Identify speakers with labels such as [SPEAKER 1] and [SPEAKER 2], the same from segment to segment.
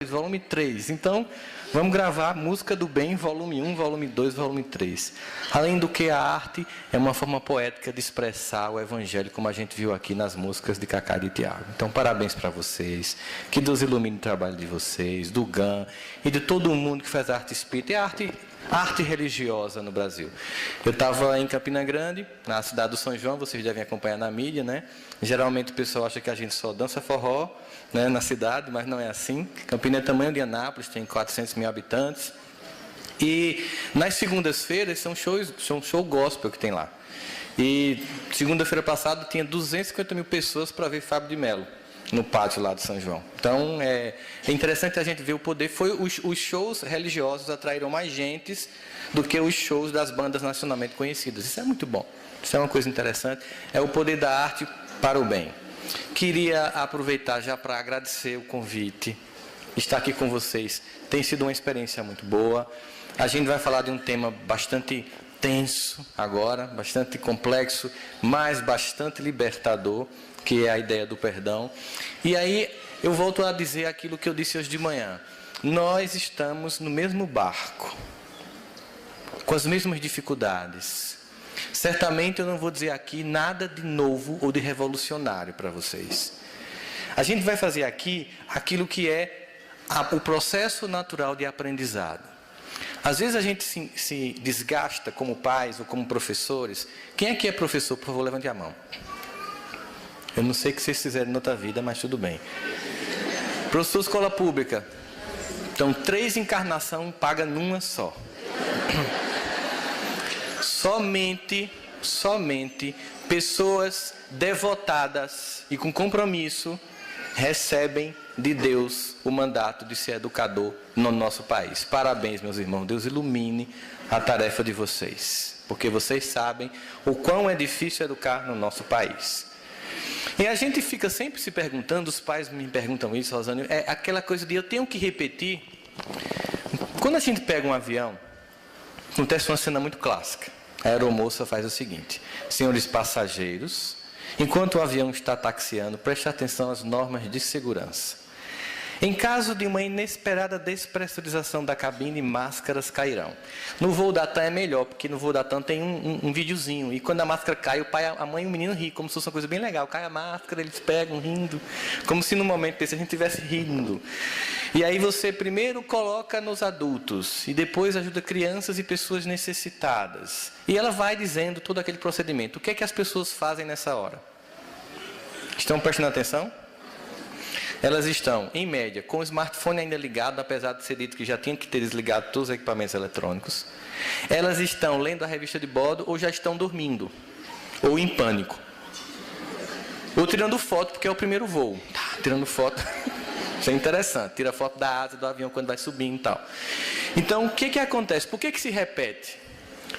[SPEAKER 1] volume 3. Então, vamos gravar Música do Bem, volume 1, volume 2, volume 3. Além do que a arte é uma forma poética de expressar o Evangelho, como a gente viu aqui nas músicas de Cacá e de Tiago. Então, parabéns para vocês. Que Deus ilumine o trabalho de vocês, do GAN e de todo mundo que faz arte espírita e arte religiosa no Brasil. Eu estava em Campina Grande, na cidade do São João, vocês devem acompanhar na mídia, né? Geralmente o pessoal acha que a gente só dança forró, né, na cidade, mas não é assim. Campina é tamanho de Anápolis, tem 400 mil habitantes. E nas segundas-feiras são show gospel que tem lá. E segunda-feira passada tinha 250 mil pessoas para ver Fábio de Melo no pátio lá de São João. Então, é interessante a gente ver o poder. Os shows religiosos atraíram mais gente do que os shows das bandas nacionalmente conhecidas. Isso é muito bom. Isso é uma coisa interessante. É o poder da arte para o bem. Queria aproveitar já para agradecer o convite. Estar aqui com vocês tem sido uma experiência muito boa. A gente vai falar de um tema bastante tenso agora, bastante complexo, mas bastante libertador, que é a ideia do perdão. E aí eu volto a dizer aquilo que eu disse hoje de manhã. Nós estamos no mesmo barco, com as mesmas dificuldades. Certamente eu não vou dizer aqui nada de novo ou de revolucionário para vocês. A gente vai fazer aqui aquilo que é o processo natural de aprendizado. Às vezes a gente se desgasta como pais ou como professores. Quem aqui é professor? Por favor, levante a mão. Eu não sei o que vocês fizeram em outra vida, mas tudo bem. Professor de escola pública. Então, 3 encarnações paga numa só. Somente pessoas devotadas e com compromisso recebem de Deus o mandato de ser educador no nosso país. Parabéns, meus irmãos. Deus ilumine a tarefa de vocês, porque vocês sabem o quão é difícil educar no nosso país. E a gente fica sempre se perguntando, os pais me perguntam isso, Rosane, é aquela coisa de eu tenho que repetir. Quando a gente pega um avião, acontece uma cena muito clássica. A aeromoça faz o seguinte: senhores passageiros, enquanto o avião está taxiando, preste atenção às normas de segurança. Em caso de uma inesperada despressurização da cabine, máscaras cairão. No voo da TAM é melhor, porque no voo da TAM tem um videozinho. E quando a máscara cai, o pai, a mãe e o menino ri, como se fosse uma coisa bem legal. Cai a máscara, eles pegam, rindo. Como se no momento desse a gente estivesse rindo. E aí você primeiro coloca nos adultos, e depois ajuda crianças e pessoas necessitadas. E ela vai dizendo todo aquele procedimento. O que é que as pessoas fazem nessa hora? Estão prestando atenção? Elas estão, em média, com o smartphone ainda ligado, apesar de ser dito que já tinha que ter desligado todos os equipamentos eletrônicos. Elas estão lendo a revista de bordo ou já estão dormindo, ou em pânico. Ou tirando foto, porque é o primeiro voo. Tirando foto, isso é interessante. Tira foto da asa do avião quando vai subindo e tal. Então, o que acontece? Por que se repete?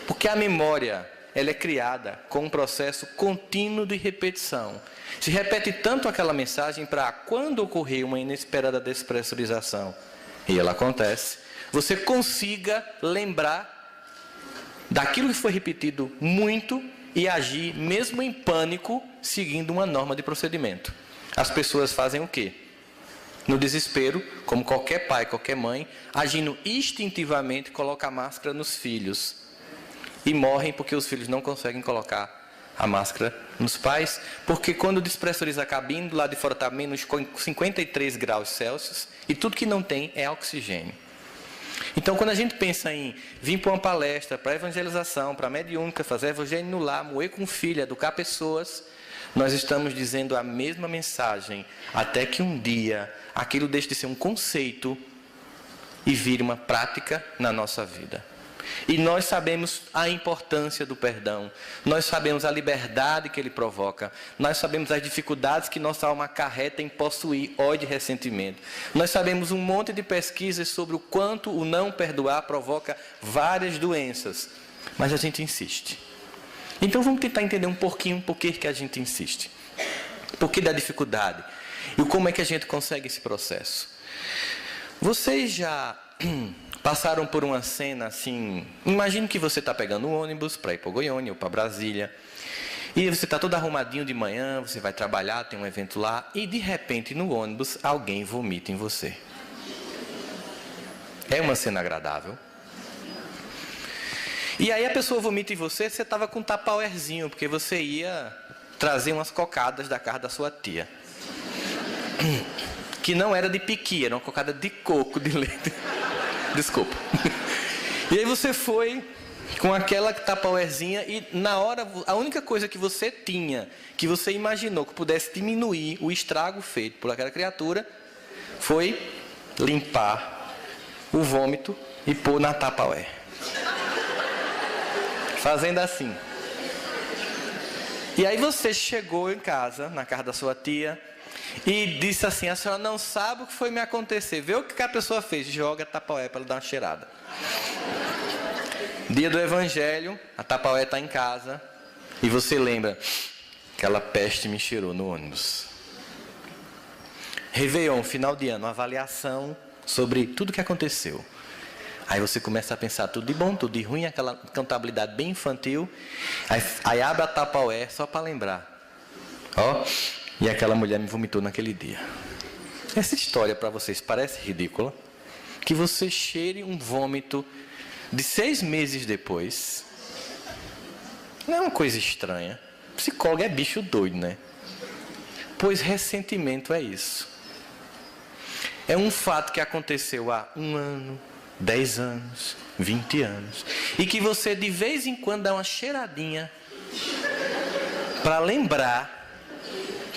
[SPEAKER 1] Porque a memória, ela é criada com um processo contínuo de repetição. Se repete tanto aquela mensagem para quando ocorrer uma inesperada despressurização, e ela acontece, você consiga lembrar daquilo que foi repetido muito e agir, mesmo em pânico, seguindo uma norma de procedimento. As pessoas fazem o quê? No desespero, como qualquer pai, qualquer mãe, agindo instintivamente, coloca a máscara nos filhos. E morrem porque os filhos não conseguem colocar a máscara nos pais, porque quando despressuriza a cabine, do lado de fora está menos 53 graus Celsius, e tudo que não tem é oxigênio. Então, quando a gente pensa em vir para uma palestra, para evangelização, para mediúnica, fazer evangelho no lar, moer com filho, educar pessoas, nós estamos dizendo a mesma mensagem, até que um dia aquilo deixe de ser um conceito e vire uma prática na nossa vida. E nós sabemos a importância do perdão, nós sabemos a liberdade que ele provoca, nós sabemos as dificuldades que nossa alma acarreta em possuir ódio e ressentimento. Nós sabemos um monte de pesquisas sobre o quanto o não perdoar provoca várias doenças, mas a gente insiste. Então vamos tentar entender um pouquinho por que a gente insiste. Por que da dificuldade? E como é que a gente consegue esse processo? Vocês já passaram por uma cena assim, imagine que você está pegando um ônibus para ir para Goiânia ou para Brasília, e você está todo arrumadinho de manhã, você vai trabalhar, tem um evento lá, e de repente no ônibus alguém vomita em você. É uma cena agradável. E aí a pessoa vomita em você, você estava com um tapauerzinho, porque você ia trazer umas cocadas da casa da sua tia. Que não era de piqui, era uma cocada de coco, de leite. Desculpa. E aí você foi com aquela tapauerzinha e na hora, a única coisa que você tinha, que você imaginou que pudesse diminuir o estrago feito por aquela criatura, foi limpar o vômito e pôr na tapauer. Fazendo assim. E aí você chegou em casa, na casa da sua tia, e disse assim: a senhora não sabe o que foi me acontecer. Vê o que a pessoa fez. Joga a tapaué para ela dar uma cheirada. Dia do evangelho, a tapaué está em casa. E você lembra: aquela peste me cheirou no ônibus. Réveillon, final de ano, avaliação sobre tudo o que aconteceu. Aí você começa a pensar tudo de bom, tudo de ruim, aquela contabilidade bem infantil. Aí abre a tapaué só para lembrar. Ó, e aquela mulher me vomitou naquele dia. Essa história para vocês parece ridícula? Que você cheire um vômito de 6 meses depois. Não é uma coisa estranha. Psicólogo é bicho doido, né? Pois ressentimento é isso. É um fato que aconteceu há 1 ano, 10 anos, 20 anos. E que você de vez em quando dá uma cheiradinha para lembrar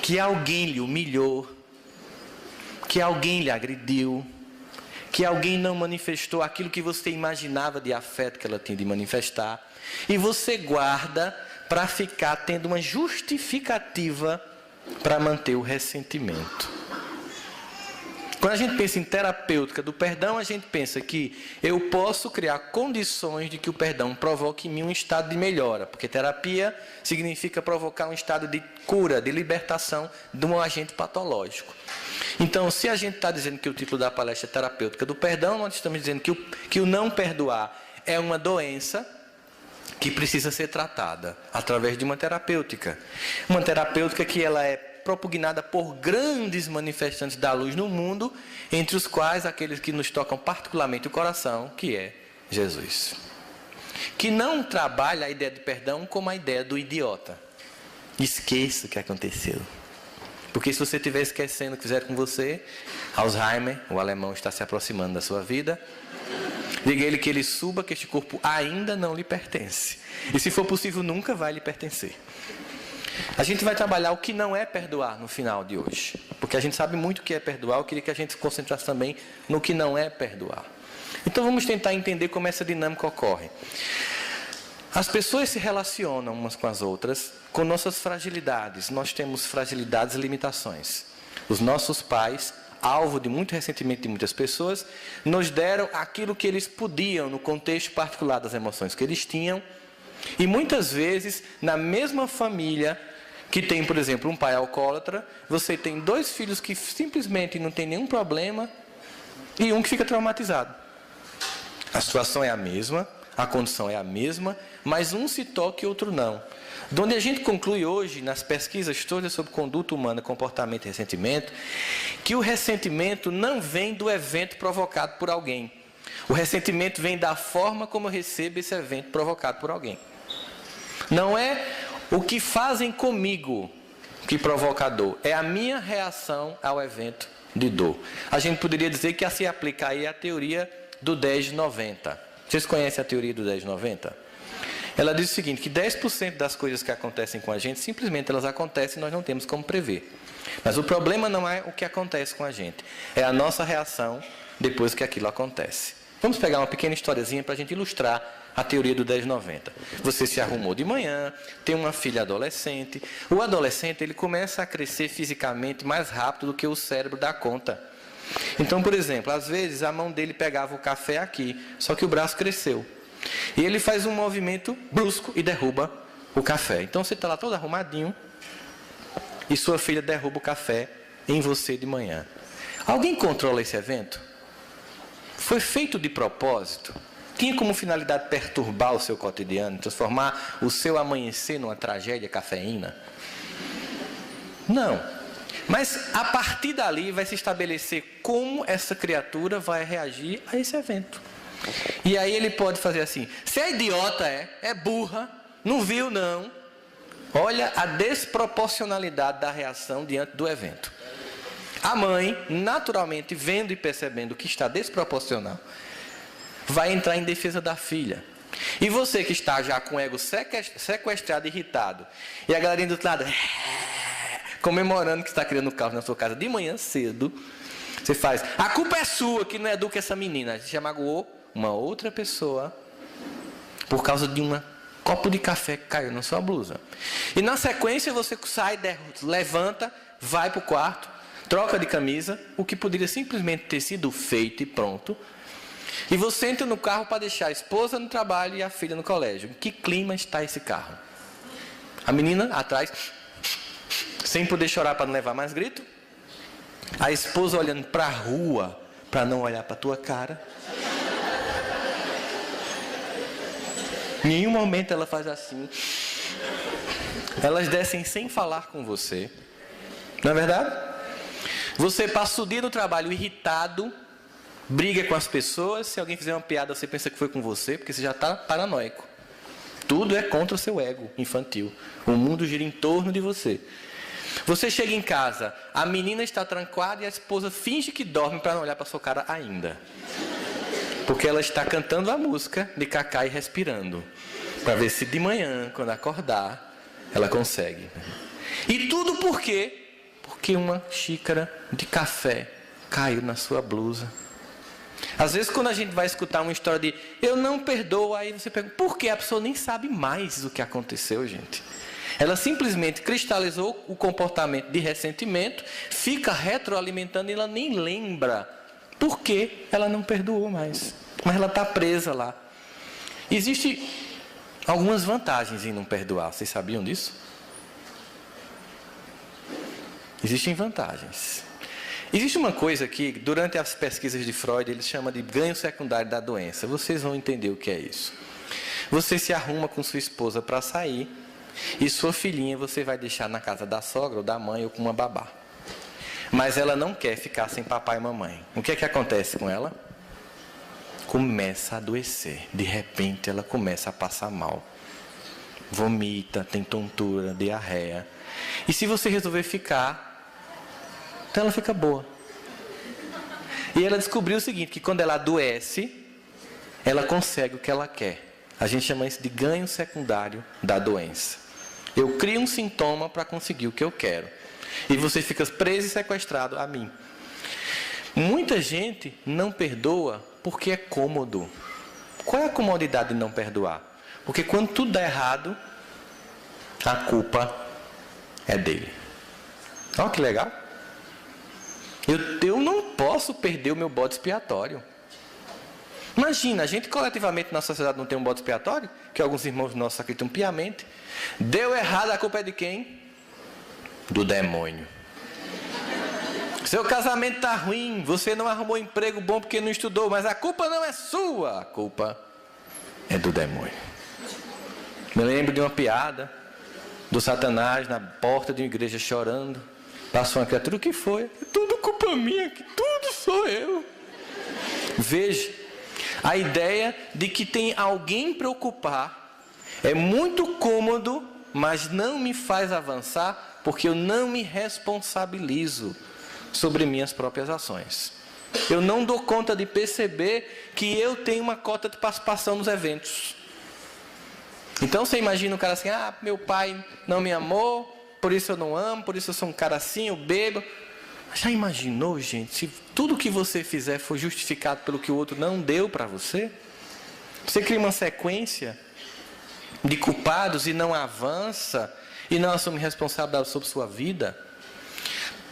[SPEAKER 1] que alguém lhe humilhou, que alguém lhe agrediu, que alguém não manifestou aquilo que você imaginava de afeto que ela tinha de manifestar. E você guarda para ficar tendo uma justificativa para manter o ressentimento. Quando a gente pensa em terapêutica do perdão, a gente pensa que eu posso criar condições de que o perdão provoque em mim um estado de melhora. Porque terapia significa provocar um estado de cura, de libertação de um agente patológico. Então, se a gente está dizendo que o título da palestra é terapêutica do perdão, nós estamos dizendo que o não perdoar é uma doença que precisa ser tratada através de uma terapêutica. Uma terapêutica que ela é propugnada por grandes manifestantes da luz no mundo, entre os quais aqueles que nos tocam particularmente o coração, que é Jesus. Que não trabalha a ideia de perdão como a ideia do idiota. Esqueça o que aconteceu. Porque se você estiver esquecendo o que fizeram com você, Alzheimer, o alemão, está se aproximando da sua vida. Diga a ele que ele suba, que este corpo ainda não lhe pertence. E se for possível, nunca vai lhe pertencer. A gente vai trabalhar o que não é perdoar no final de hoje. Porque a gente sabe muito o que é perdoar. Eu queria que a gente se concentrasse também no que não é perdoar. Então vamos tentar entender como essa dinâmica ocorre. As pessoas se relacionam umas com as outras com nossas fragilidades. Nós temos fragilidades e limitações. Os nossos pais, alvo de muito ressentimento de muitas pessoas, nos deram aquilo que eles podiam no contexto particular das emoções que eles tinham. E muitas vezes, na mesma família, que tem, por exemplo, um pai alcoólatra, você tem 2 filhos que simplesmente não tem nenhum problema e um que fica traumatizado. A situação é a mesma, a condição é a mesma, mas um se toca e outro não. De onde a gente conclui hoje, nas pesquisas todas sobre conduta humana, comportamento e ressentimento, que o ressentimento não vem do evento provocado por alguém. O ressentimento vem da forma como eu recebo esse evento provocado por alguém. Não é o que fazem comigo que provoca a dor, é a minha reação ao evento de dor. A gente poderia dizer que se aplica aí a teoria do 10-90. Vocês conhecem a teoria do 10-90? Ela diz o seguinte, que 10% das coisas que acontecem com a gente, simplesmente elas acontecem e nós não temos como prever. Mas o problema não é o que acontece com a gente, é a nossa reação depois que aquilo acontece. Vamos pegar uma pequena historiazinha para a gente ilustrar a teoria do 10-90. Você se arrumou de manhã, tem uma filha adolescente. O adolescente ele começa a crescer fisicamente mais rápido do que o cérebro dá conta. Então, por exemplo, às vezes a mão dele pegava o café aqui, só que o braço cresceu. E ele faz um movimento brusco e derruba o café. Então você está lá todo arrumadinho e sua filha derruba o café em você de manhã. Alguém controla esse evento? Foi feito de propósito? Tinha como finalidade perturbar o seu cotidiano, transformar o seu amanhecer numa tragédia cafeína? Não. Mas a partir dali vai se estabelecer como essa criatura vai reagir a esse evento. E aí ele pode fazer assim: se é idiota, é burra, não viu não. Olha a desproporcionalidade da reação diante do evento. A mãe, naturalmente, vendo e percebendo que está desproporcional, vai entrar em defesa da filha. E você que está já com o ego sequestrado, irritado, e a galerinha do outro lado comemorando que está criando caos na sua casa de manhã cedo, você faz: a culpa é sua que não educa essa menina. Você já magoou uma outra pessoa por causa de um copo de café que caiu na sua blusa. E na sequência você sai, levanta, vai para o quarto, troca de camisa, o que poderia simplesmente ter sido feito e pronto. E você entra no carro para deixar a esposa no trabalho e a filha no colégio. Em que clima está esse carro? A menina atrás, sem poder chorar para não levar mais grito. A esposa olhando para a rua para não olhar para a tua cara. Em nenhum momento ela faz assim. Elas descem sem falar com você. Não é verdade? Você passa o dia no trabalho irritado, briga com as pessoas. Se alguém fizer uma piada, você pensa que foi com você, porque você já está paranoico. Tudo é contra o seu ego infantil. O mundo gira em torno de você. Você chega em casa, a menina está trancada e a esposa finge que dorme para não olhar para sua cara ainda. Porque ela está cantando a música de Cacá e respirando. Para ver se de manhã, quando acordar, ela consegue. E tudo por quê? Porque uma xícara de café caiu na sua blusa. Às vezes, quando a gente vai escutar uma história de eu não perdoo, aí você pergunta: por quê? A pessoa nem sabe mais o que aconteceu, gente. Ela simplesmente cristalizou o comportamento de ressentimento, fica retroalimentando e ela nem lembra por que ela não perdoou mais. Mas ela está presa lá. Existem algumas vantagens em não perdoar. Vocês sabiam disso? Existem vantagens. Existe uma coisa que, durante as pesquisas de Freud, ele chama de ganho secundário da doença. Vocês vão entender o que é isso. Você se arruma com sua esposa para sair e sua filhinha você vai deixar na casa da sogra ou da mãe ou com uma babá. Mas ela não quer ficar sem papai e mamãe. O que é que acontece com ela? Começa a adoecer. De repente ela começa a passar mal. Vomita, tem tontura, diarreia. E se você resolver ficar, então ela fica boa. E ela descobriu o seguinte, que quando ela adoece, ela consegue o que ela quer. A gente chama isso de ganho secundário da doença. Eu crio um sintoma para conseguir o que eu quero. E você fica preso e sequestrado a mim. Muita gente não perdoa porque é cômodo. Qual é a comodidade de não perdoar? Porque quando tudo dá errado, a culpa é dele. Olha que legal. Eu não posso perder o meu bode expiatório. Imagina, a gente coletivamente na sociedade não tem um bode expiatório, que alguns irmãos nossos acreditam piamente. Deu errado, a culpa é de quem? Do demônio. Seu casamento está ruim, você não arrumou emprego bom porque não estudou, mas a culpa não é sua, a culpa é do demônio. Me lembro de uma piada do Satanás na porta de uma igreja chorando. Passou uma criatura: o que foi? É tudo culpa minha, que tudo sou eu. Veja, a ideia de que tem alguém para ocupar é muito cômodo, mas não me faz avançar, porque eu não me responsabilizo sobre minhas próprias ações. Eu não dou conta de perceber que eu tenho uma cota de participação nos eventos. Então você imagina um cara assim: ah, meu pai não me amou, por isso eu não amo, por isso eu sou um cara assim, eu bebo. Já imaginou, gente, se tudo que você fizer for justificado pelo que o outro não deu para você? Você cria uma sequência de culpados e não avança, e não assume responsabilidade sobre sua vida.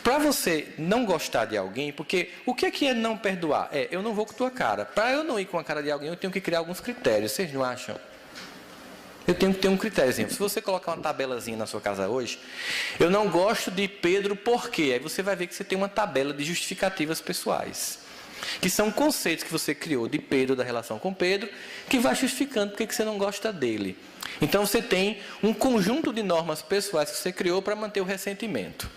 [SPEAKER 1] Para você não gostar de alguém, porque o que é não perdoar? Eu não vou com tua cara. Para eu não ir com a cara de alguém, eu tenho que criar alguns critérios. Vocês não acham? Eu tenho que ter um critériozinho. Se você colocar uma tabelazinha na sua casa hoje, eu não gosto de Pedro por quê? Aí você vai ver que você tem uma tabela de justificativas pessoais, que são conceitos que você criou de Pedro, da relação com Pedro, que vai justificando porque você não gosta dele. Então você tem um conjunto de normas pessoais que você criou para manter o ressentimento.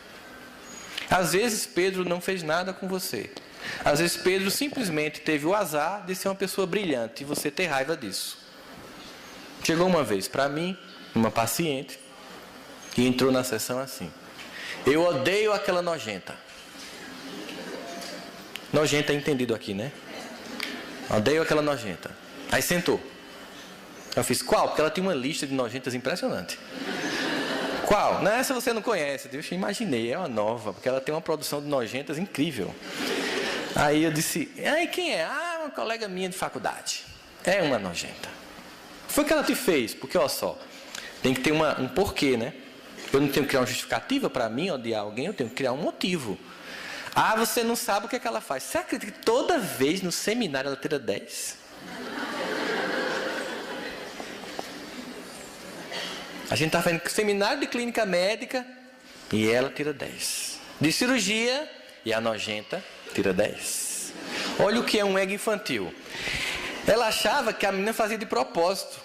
[SPEAKER 1] Às vezes Pedro não fez nada com você. Às vezes Pedro simplesmente teve o azar de ser uma pessoa brilhante e você ter raiva disso. Chegou uma vez para mim, uma paciente, e entrou na sessão assim: eu odeio aquela nojenta. Nojenta é entendido aqui, né? Odeio aquela nojenta. Aí sentou. Eu fiz: qual? Porque ela tinha uma lista de nojentas impressionante. Qual? Não, essa você não conhece. Eu imaginei, é uma nova, porque ela tem uma produção de nojentas incrível. Aí eu disse: aí quem é? Ah, uma colega minha de faculdade. É uma nojenta. Foi o que ela te fez? Porque, olha só, tem que ter um porquê, né? Eu não tenho que criar uma justificativa para mim odiar alguém, eu tenho que criar um motivo. Ah, você não sabe o que é que ela faz. Você acredita que toda vez no seminário ela tira 10? A gente está fazendo seminário de clínica médica e ela tira 10. De cirurgia, e a nojenta tira 10. Olha o que é um ego infantil. Ela achava que a menina fazia de propósito,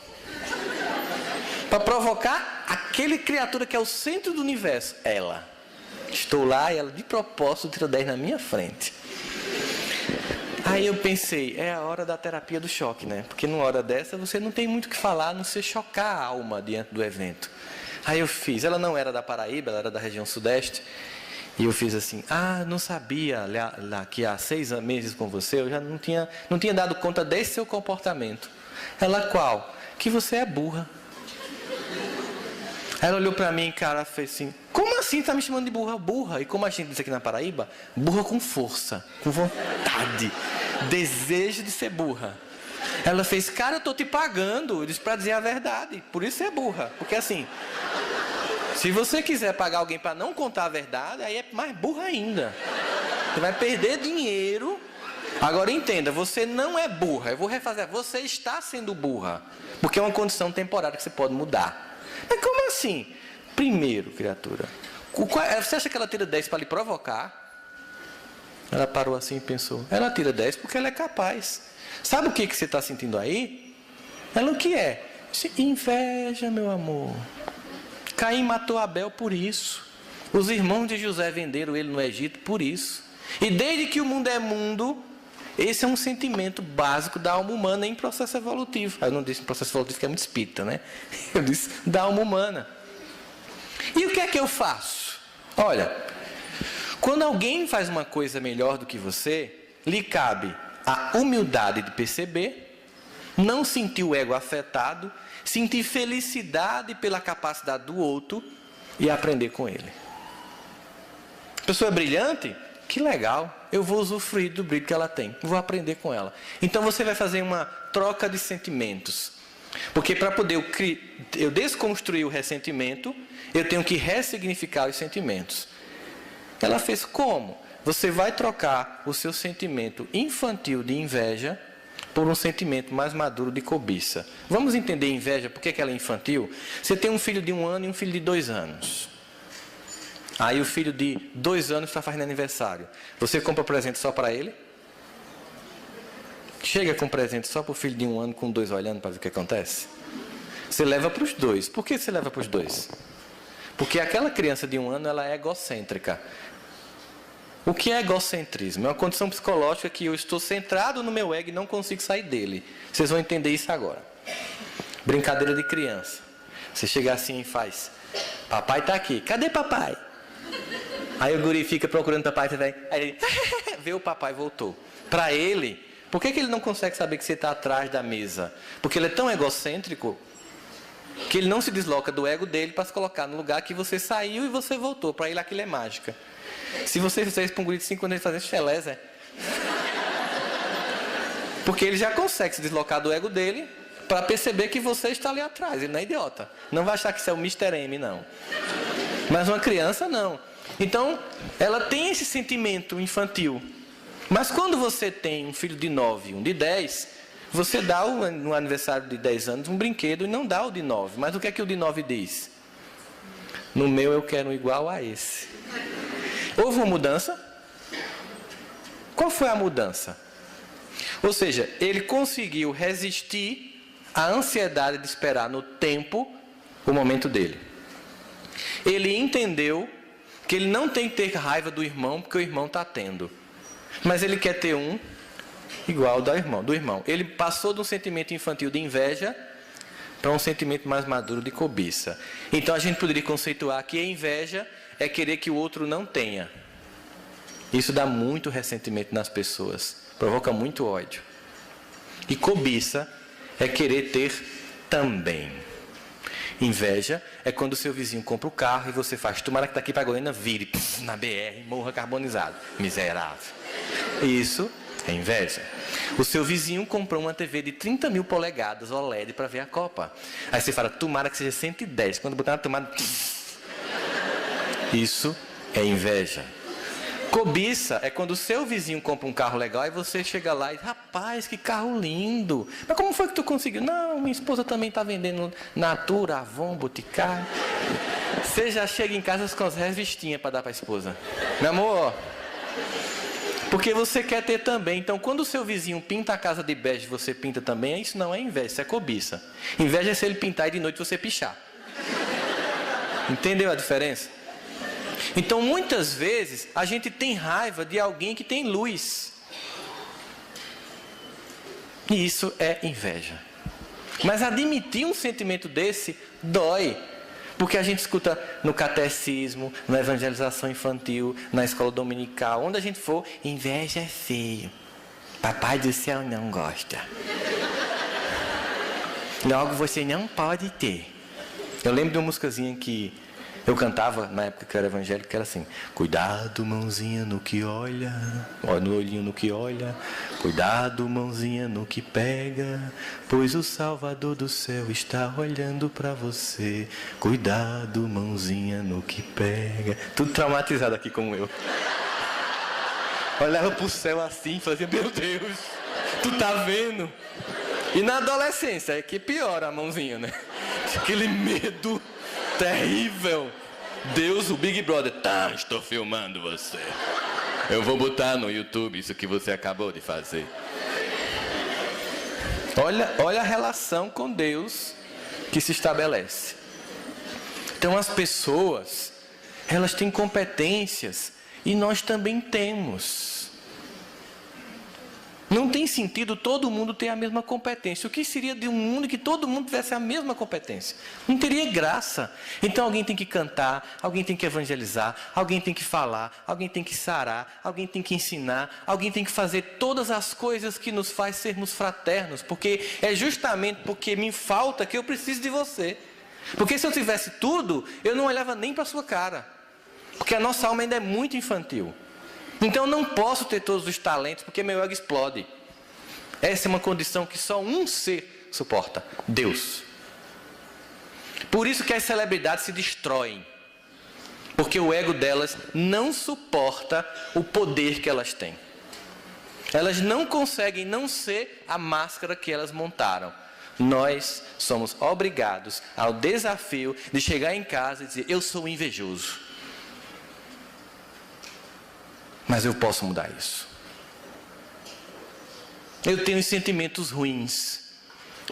[SPEAKER 1] para provocar aquele criatura que é o centro do universo. Ela. Estou lá e ela de propósito tira 10 na minha frente. Aí eu pensei, é a hora da terapia do choque, né? Porque numa hora dessa você não tem muito o que falar, a não ser chocar a alma diante do evento. Aí eu fiz, ela não era da Paraíba, ela era da região sudeste. E eu fiz assim: ah, não sabia lá que há 6 meses com você, eu já não tinha dado conta desse seu comportamento. Ela: qual? Que você é burra. Ela olhou para mim, cara, fez assim: como assim tá me chamando de burra? Burra. E como a gente diz aqui na Paraíba, burra com força, com vontade, desejo de ser burra. Ela fez: cara, eu tô te pagando. Eu disse: para dizer a verdade, por isso é burra. Porque assim, se você quiser pagar alguém para não contar a verdade, aí é mais burra ainda. Você vai perder dinheiro. Agora entenda, você não é burra. Eu vou refazer: você está sendo burra, porque é uma condição temporária que você pode mudar. Mas como assim? Primeiro, criatura, você acha que ela tira 10 para lhe provocar? Ela parou assim e pensou: ela tira 10 porque ela é capaz. Sabe o que você está sentindo aí? Ela o que é? Inveja, meu amor. Caim matou Abel por isso. Os irmãos de José venderam ele no Egito por isso. E desde que o mundo é mundo, esse é um sentimento básico da alma humana em processo evolutivo. Eu não disse processo evolutivo que é muito espírita, né? Eu disse da alma humana. E o que é que eu faço? Olha, quando alguém faz uma coisa melhor do que você, lhe cabe a humildade de perceber, não sentir o ego afetado, sentir felicidade pela capacidade do outro e aprender com ele. A pessoa é brilhante? Que legal, eu vou usufruir do brilho que ela tem, vou aprender com ela. Então você vai fazer uma troca de sentimentos. Porque para poder eu desconstruir o ressentimento, eu tenho que ressignificar os sentimentos. Ela fez como? Você vai trocar o seu sentimento infantil de inveja por um sentimento mais maduro de cobiça. Vamos entender inveja, por que ela é infantil? Você tem um filho de 1 ano e um filho de 2 anos. Aí o filho de 2 anos está fazendo aniversário. Você compra presente só para ele? Chega com presente só para o filho de 1 ano com 2 olhando para ver o que acontece? Você leva para os 2. Por que você leva para os 2? Porque aquela criança de 1 ano ela é egocêntrica. O que é egocentrismo? É uma condição psicológica que eu estou centrado no meu ego e não consigo sair dele. Vocês vão entender isso agora. Brincadeira de criança. Você chega assim e faz: papai está aqui. Cadê papai? Aí o guri fica procurando papai, aí ele vê o papai, voltou. Para ele, por que ele não consegue saber que você está atrás da mesa? Porque ele é tão egocêntrico que ele não se desloca do ego dele para se colocar no lugar que você saiu e você voltou. Para ele aquilo é mágica. Se você fizer isso para um guri de 5 anos, ele fazer cheleza. Porque ele já consegue se deslocar do ego dele para perceber que você está ali atrás. Ele não é idiota. Não vai achar que isso é o Mr. M, não. Mas uma criança, não. Então, ela tem esse sentimento infantil. Mas quando você tem um filho de 9 e um de 10, você dá no aniversário de 10 anos um brinquedo e não dá o de 9. Mas o que é que o de 9 diz? No meu eu quero um igual a esse. Houve uma mudança? Qual foi a mudança? Ou seja, ele conseguiu resistir à ansiedade de esperar no tempo o momento dele. Ele entendeu que ele não tem que ter raiva do irmão, porque o irmão está tendo. Mas ele quer ter um igual ao do irmão. Ele passou de um sentimento infantil de inveja para um sentimento mais maduro de cobiça. Então a gente poderia conceituar que a inveja é querer que o outro não tenha. Isso dá muito ressentimento nas pessoas, provoca muito ódio. E cobiça é querer ter também. Inveja é quando o seu vizinho compra o carro e você faz, tomara que daqui para Goiânia vire na BR, morra carbonizado. Miserável. Isso é inveja. O seu vizinho comprou uma TV de 30 mil polegadas OLED para ver a Copa. Aí você fala, tomara que seja 110. Quando botar na tomada... Isso é inveja. Cobiça é quando o seu vizinho compra um carro legal e você chega lá e diz, rapaz, que carro lindo. Mas como foi que tu conseguiu? Não, minha esposa também está vendendo Natura, Avon, Boticário. Você já chega em casa com as revistinhas para dar para a esposa. Meu amor, porque você quer ter também. Então, quando o seu vizinho pinta a casa de bege, você pinta também, isso não é inveja, isso é cobiça. Inveja é se ele pintar e de noite você pichar. Entendeu a diferença? Então, muitas vezes, a gente tem raiva de alguém que tem luz. E isso é inveja. Mas admitir um sentimento desse dói. Porque a gente escuta no catecismo, na evangelização infantil, na escola dominical, onde a gente for, inveja é feio. Papai do céu não gosta. Logo você não pode ter. Eu lembro de uma musicazinha que eu cantava na época que eu era evangélico, que era assim: cuidado, mãozinha, no que olha, no olhinho no que olha, cuidado, mãozinha, no que pega, pois o Salvador do céu está olhando para você. Cuidado, mãozinha, no que pega. Tudo traumatizado aqui como eu. Olhava pro céu assim e fazia, meu Deus, tu tá vendo? E na adolescência é que piora a mãozinha, né? Aquele medo terrível. Deus, o Big Brother, tá, estou filmando você. Eu vou botar no YouTube isso que você acabou de fazer. Olha a relação com Deus que se estabelece. Então as pessoas, elas têm competências e nós também temos. Não tem sentido todo mundo ter a mesma competência. O que seria de um mundo que todo mundo tivesse a mesma competência? Não teria graça. Então alguém tem que cantar, alguém tem que evangelizar, alguém tem que falar, alguém tem que sarar, alguém tem que ensinar, alguém tem que fazer todas as coisas que nos faz sermos fraternos, porque é justamente porque me falta que eu preciso de você. Porque se eu tivesse tudo, eu não olhava nem para a sua cara. Porque a nossa alma ainda é muito infantil. Então eu não posso ter todos os talentos, porque meu ego explode. Essa é uma condição que só um ser suporta: Deus. Por isso que as celebridades se destroem. Porque o ego delas não suporta o poder que elas têm. Elas não conseguem não ser a máscara que elas montaram. Nós somos obrigados ao desafio de chegar em casa e dizer: eu sou invejoso. Mas eu posso mudar isso. Eu tenho sentimentos ruins,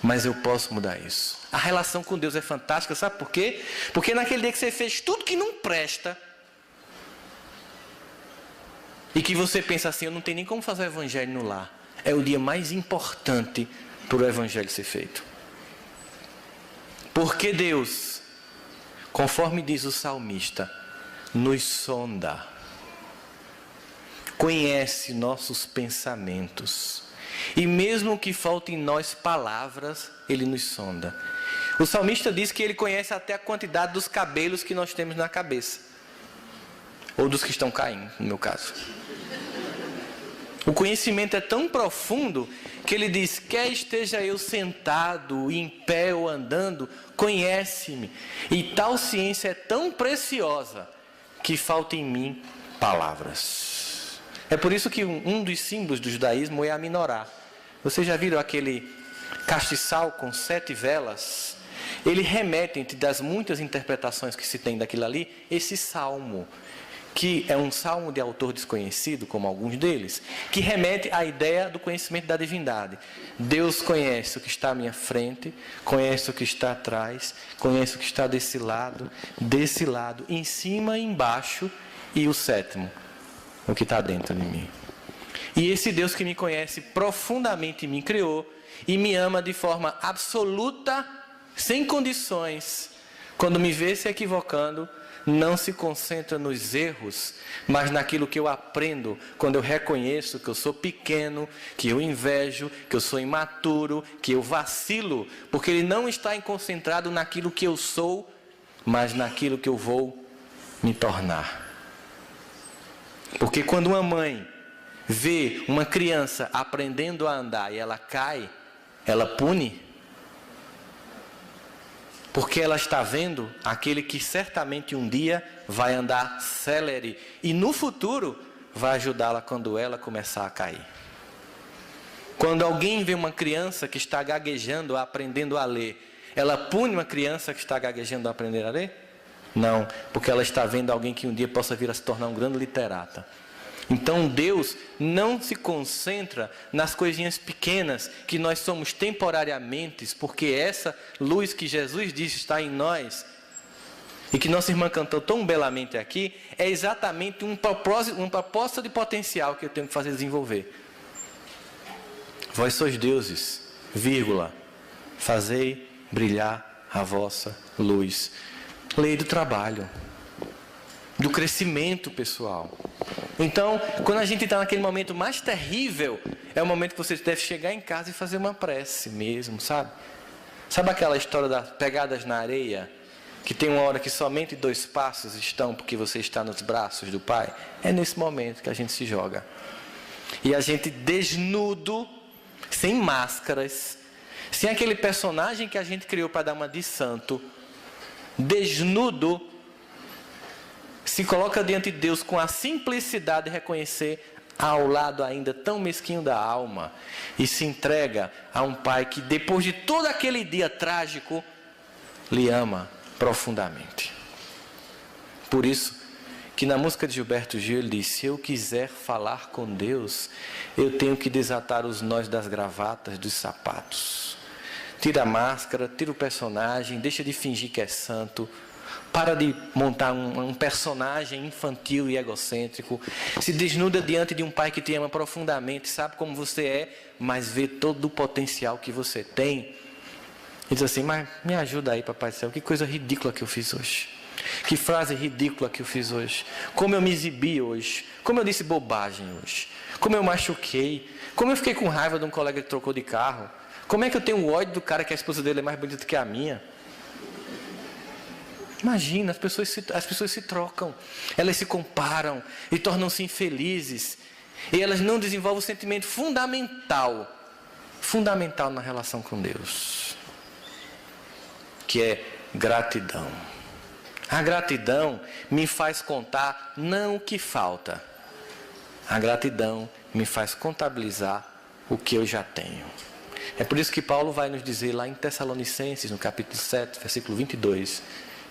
[SPEAKER 1] mas eu posso mudar isso. A relação com Deus é fantástica, sabe por quê? Porque naquele dia que você fez tudo que não presta, e que você pensa assim, eu não tenho nem como fazer o evangelho no lar, é o dia mais importante para o evangelho ser feito. Porque Deus, conforme diz o salmista, nos sonda. Conhece nossos pensamentos. E mesmo que faltem em nós palavras, Ele nos sonda. O salmista diz que Ele conhece até a quantidade dos cabelos que nós temos na cabeça. Ou dos que estão caindo, no meu caso. O conhecimento é tão profundo que Ele diz: quer esteja eu sentado, em pé ou andando, conhece-me. E tal ciência é tão preciosa que falta em mim palavras. É por isso que um dos símbolos do judaísmo é a menorá. Vocês já viram aquele castiçal com 7 velas? Ele remete, entre das muitas interpretações que se tem daquilo ali, esse salmo, que é um salmo de autor desconhecido, como alguns deles, que remete à ideia do conhecimento da divindade. Deus conhece o que está à minha frente, conhece o que está atrás, conhece o que está desse lado, em cima e embaixo, E o sétimo, o que está dentro de mim. E esse Deus que me conhece profundamente me criou e me ama de forma absoluta, sem condições. Quando me vê se equivocando, não se concentra nos erros, mas naquilo que eu aprendo, quando eu reconheço que eu sou pequeno, que eu invejo, que eu sou imaturo, que eu vacilo, porque Ele não está concentrado naquilo que eu sou, mas naquilo que eu vou me tornar. Porque quando uma mãe vê uma criança aprendendo a andar e ela cai, ela pune, porque ela está vendo aquele que certamente um dia vai andar célere e no futuro vai ajudá-la quando ela começar a cair. Quando alguém vê uma criança que está gaguejando, aprendendo a ler, ela pune uma criança que está gaguejando a aprender a ler? Não, porque ela está vendo alguém que um dia possa vir a se tornar um grande literata. Então Deus não se concentra nas coisinhas pequenas que nós somos temporariamente, porque essa luz que Jesus disse está em nós, e que nossa irmã cantou tão belamente aqui, é exatamente uma proposta de potencial que eu tenho que fazer desenvolver. Vós sois deuses, vírgula, fazei brilhar a vossa luz. Lei do trabalho, do crescimento pessoal. Então, quando a gente está naquele momento mais terrível, é o momento que você deve chegar em casa e fazer uma prece mesmo, sabe? Sabe aquela história das pegadas na areia? Que tem uma hora que somente 2 passos estão porque você está nos braços do Pai? É nesse momento que a gente se joga. E a gente desnudo, sem máscaras, sem aquele personagem que a gente criou para dar uma de santo, desnudo, se coloca diante de Deus com a simplicidade de reconhecer ao lado ainda tão mesquinho da alma e se entrega a um Pai que depois de todo aquele dia trágico lhe ama profundamente. Por isso que na música de Gilberto Gil ele diz: se eu quiser falar com Deus, eu tenho que desatar os nós das gravatas, dos sapatos. Tira a máscara, tira o personagem, deixa de fingir que é santo. Para de montar um personagem infantil e egocêntrico. Se desnuda diante de um Pai que te ama profundamente, sabe como você é, mas vê todo o potencial que você tem. E diz assim: mas me ajuda aí, Papai do Céu, que coisa ridícula que eu fiz hoje. Que frase ridícula que eu fiz hoje. Como eu me exibi hoje. Como eu disse bobagem hoje. Como eu machuquei. Como eu fiquei com raiva de um colega que trocou de carro. Como é que eu tenho ódio do cara que a esposa dele é mais bonita que a minha? Imagina, as pessoas se trocam, elas se comparam e tornam-se infelizes. E elas não desenvolvem o sentimento fundamental na relação com Deus, que é gratidão. A gratidão me faz contar não o que falta. A gratidão me faz contabilizar o que eu já tenho. É por isso que Paulo vai nos dizer lá em Tessalonicenses, no capítulo 7, versículo 22...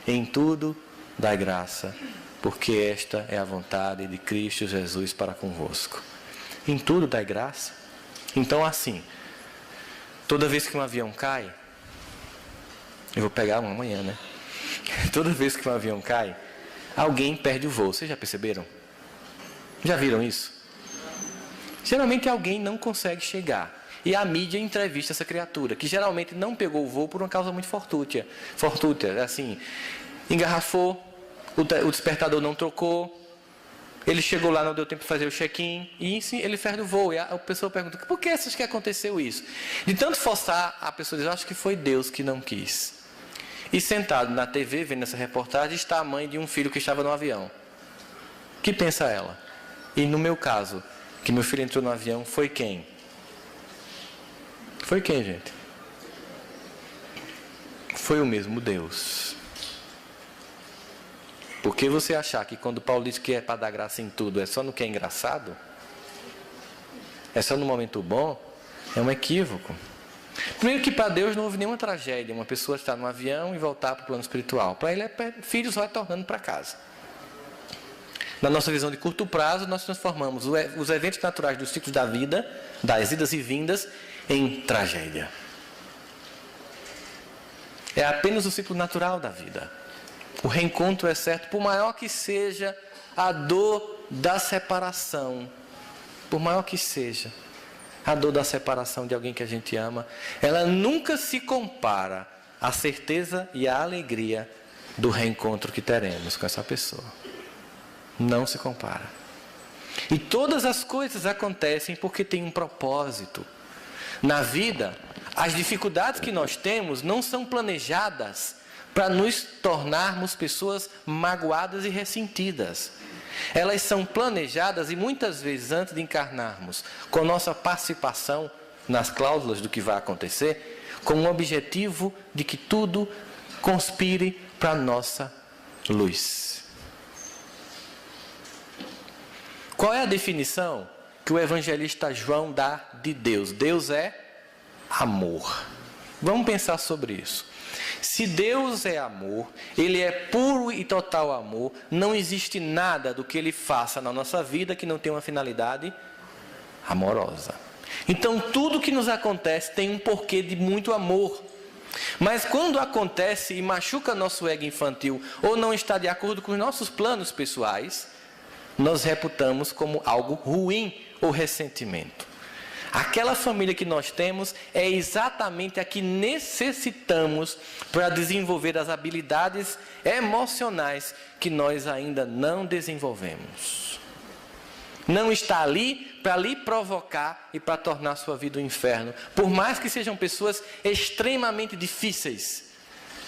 [SPEAKER 1] em tudo dai graça, porque esta é a vontade de Cristo Jesus para convosco. Em tudo dai graça. Então assim, toda vez que um avião cai, eu vou pegar um amanhã, né? Toda vez que um avião cai, alguém perde o voo. Vocês já perceberam? Já viram isso? Geralmente alguém não consegue chegar. E a mídia entrevista essa criatura, que geralmente não pegou o voo por uma causa muito fortuita, assim, engarrafou, o despertador não trocou, ele chegou lá, não deu tempo de fazer o check-in, e ele perde o voo. E a pessoa pergunta: por que achas que aconteceu isso? De tanto forçar, a pessoa diz: acho que foi Deus que não quis. E sentado na TV, vendo essa reportagem, está a mãe de um filho que estava no avião. O que pensa ela? E no meu caso, que meu filho entrou no avião, foi quem? Foi quem, gente? Foi o mesmo Deus. Por que você achar que quando Paulo diz que é para dar graça em tudo, é só no que é engraçado? É só no momento bom? É um equívoco. Primeiro que para Deus não houve nenhuma tragédia uma pessoa estar no avião e voltar para o plano espiritual. Para Ele é filhos retornando para casa. Na nossa visão de curto prazo, nós transformamos os eventos naturais dos ciclos da vida, das idas e vindas, em tragédia. É apenas o ciclo natural da vida. O reencontro é certo, por maior que seja a dor da separação, por maior que seja, a dor da separação de alguém que a gente ama, ela nunca se compara à certeza e à alegria do reencontro que teremos com essa pessoa. Não se compara. E todas as coisas acontecem porque tem um propósito. Na vida, as dificuldades que nós temos não são planejadas para nos tornarmos pessoas magoadas e ressentidas. Elas são planejadas e muitas vezes antes de encarnarmos, com nossa participação nas cláusulas do que vai acontecer, com o objetivo de que tudo conspire para a nossa luz. Qual é a definição que o evangelista João dá de Deus? Deus é amor. Vamos pensar sobre isso. Se Deus é amor, Ele é puro e total amor, não existe nada do que Ele faça na nossa vida que não tenha uma finalidade amorosa. Então tudo que nos acontece tem um porquê de muito amor. Mas quando acontece e machuca nosso ego infantil ou não está de acordo com os nossos planos pessoais, nós reputamos como algo ruim ou ressentimento. Aquela família que nós temos é exatamente a que necessitamos para desenvolver as habilidades emocionais que nós ainda não desenvolvemos. Não está ali para lhe provocar e para tornar sua vida um inferno. Por mais que sejam pessoas extremamente difíceis,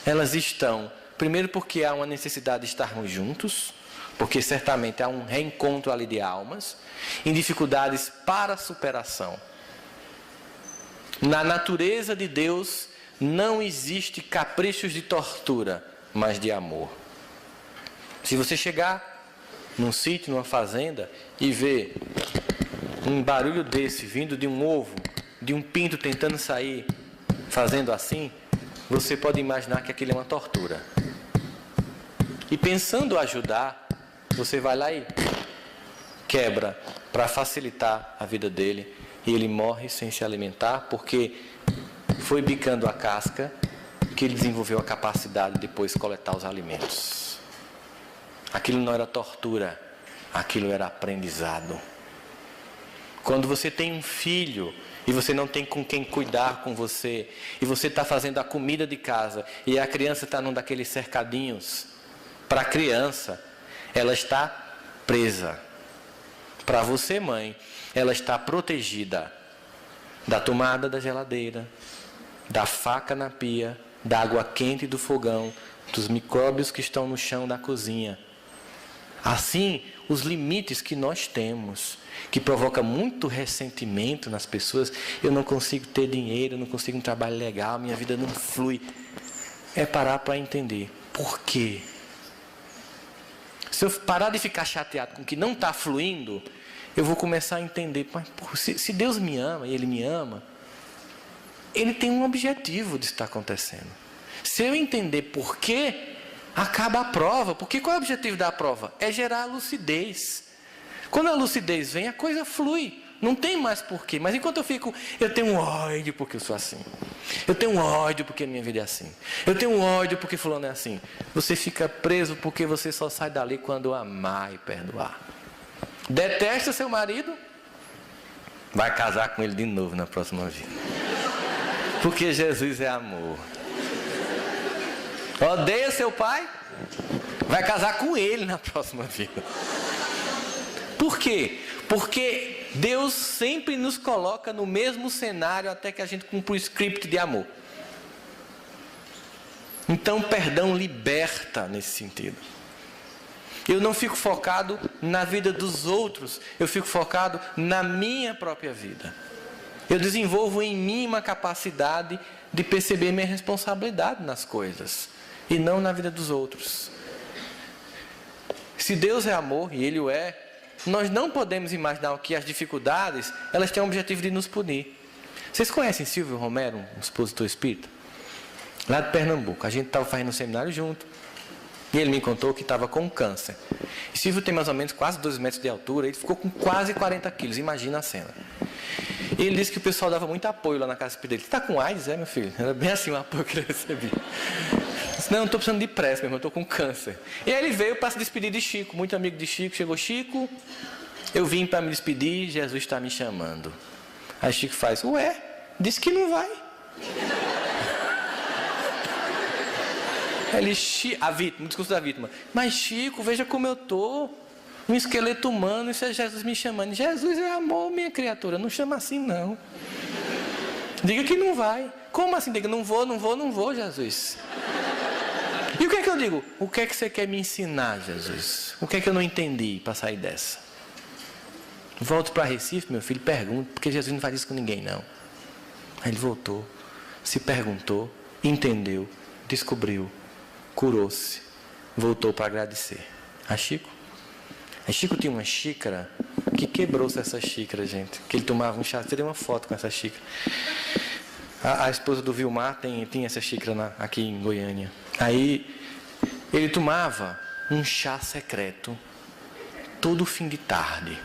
[SPEAKER 1] elas estão, primeiro porque há uma necessidade de estarmos juntos, porque certamente há um reencontro ali de almas, em dificuldades para superação. Na natureza de Deus não existe caprichos de tortura, mas de amor. Se você chegar num sítio, numa fazenda, e ver um barulho desse vindo de um ovo, de um pinto tentando sair, fazendo assim, você pode imaginar que aquilo é uma tortura. E pensando ajudar, você vai lá e quebra para facilitar a vida dele, e ele morre sem se alimentar, porque foi bicando a casca que ele desenvolveu a capacidade de depois coletar os alimentos. Aquilo não era tortura, aquilo era aprendizado. Quando você tem um filho e você não tem com quem cuidar com você, e você está fazendo a comida de casa e a criança está num daqueles cercadinhos, para a criança, ela está presa. Para você, mãe, ela está protegida da tomada da geladeira, da faca na pia, da água quente do fogão, dos micróbios que estão no chão da cozinha. Assim, os limites que nós temos, que provoca muito ressentimento nas pessoas, eu não consigo ter dinheiro, eu não consigo um trabalho legal, minha vida não flui, é parar para entender por quê. Se eu parar de ficar chateado com o que não está fluindo, eu vou começar a entender, mas se Deus me ama e Ele me ama, Ele tem um objetivo de estar acontecendo. Se eu entender por quê, acaba a prova. Porque qual é o objetivo da prova? É gerar lucidez. Quando a lucidez vem, a coisa flui. Não tem mais porquê. Mas enquanto eu tenho ódio porque eu sou assim. Eu tenho ódio porque minha vida é assim. Eu tenho ódio porque fulano é assim. Você fica preso porque você só sai dali quando amar e perdoar. Detesta seu marido, vai casar com ele de novo na próxima vida. Porque Jesus é amor. Odeia seu pai, vai casar com ele na próxima vida. Por quê? Porque Deus sempre nos coloca no mesmo cenário até que a gente cumpra o script de amor. Então, perdão liberta nesse sentido. Eu não fico focado na vida dos outros, eu fico focado na minha própria vida. Eu desenvolvo em mim uma capacidade de perceber minha responsabilidade nas coisas, e não na vida dos outros. Se Deus é amor, e Ele o é, nós não podemos imaginar que as dificuldades, elas têm o objetivo de nos punir. Vocês conhecem Silvio Romero, um expositor espírita? Lá de Pernambuco. A gente estava fazendo um seminário junto. E ele me contou que estava com câncer. E Silvio tem mais ou menos quase 2 metros de altura, ele ficou com quase 40 quilos, imagina a cena. E ele disse que o pessoal dava muito apoio lá na casa dele. Você está com AIDS, meu filho? Era bem assim o apoio que ele recebia. Eu disse, não estou precisando de pressa, meu irmão, estou com câncer. E aí ele veio para se despedir de Chico, muito amigo de Chico. Chegou Chico, eu vim para me despedir, Jesus está me chamando. Aí Chico faz, ué, disse que não vai. Ele, a vítima, o discurso da vítima. Mas Chico, veja como eu estou. Um esqueleto humano, isso é Jesus me chamando. Jesus é amor, minha criatura. Não chama assim, não. Diga que não vai. Como assim? Diga, não vou, Jesus. E o que é que eu digo? O que é que você quer me ensinar, Jesus? O que é que eu não entendi para sair dessa? Volto para Recife, meu filho, pergunto, porque Jesus não faz isso com ninguém, não. Aí ele voltou, se perguntou, entendeu, descobriu, curou-se, voltou para agradecer. A Chico? A Chico tinha uma xícara que quebrou-se essa xícara, gente. Que ele tomava um chá. Você deu uma foto com essa xícara. A esposa do Vilmar tinha essa xícara aqui em Goiânia. Aí ele tomava um chá secreto todo fim de tarde,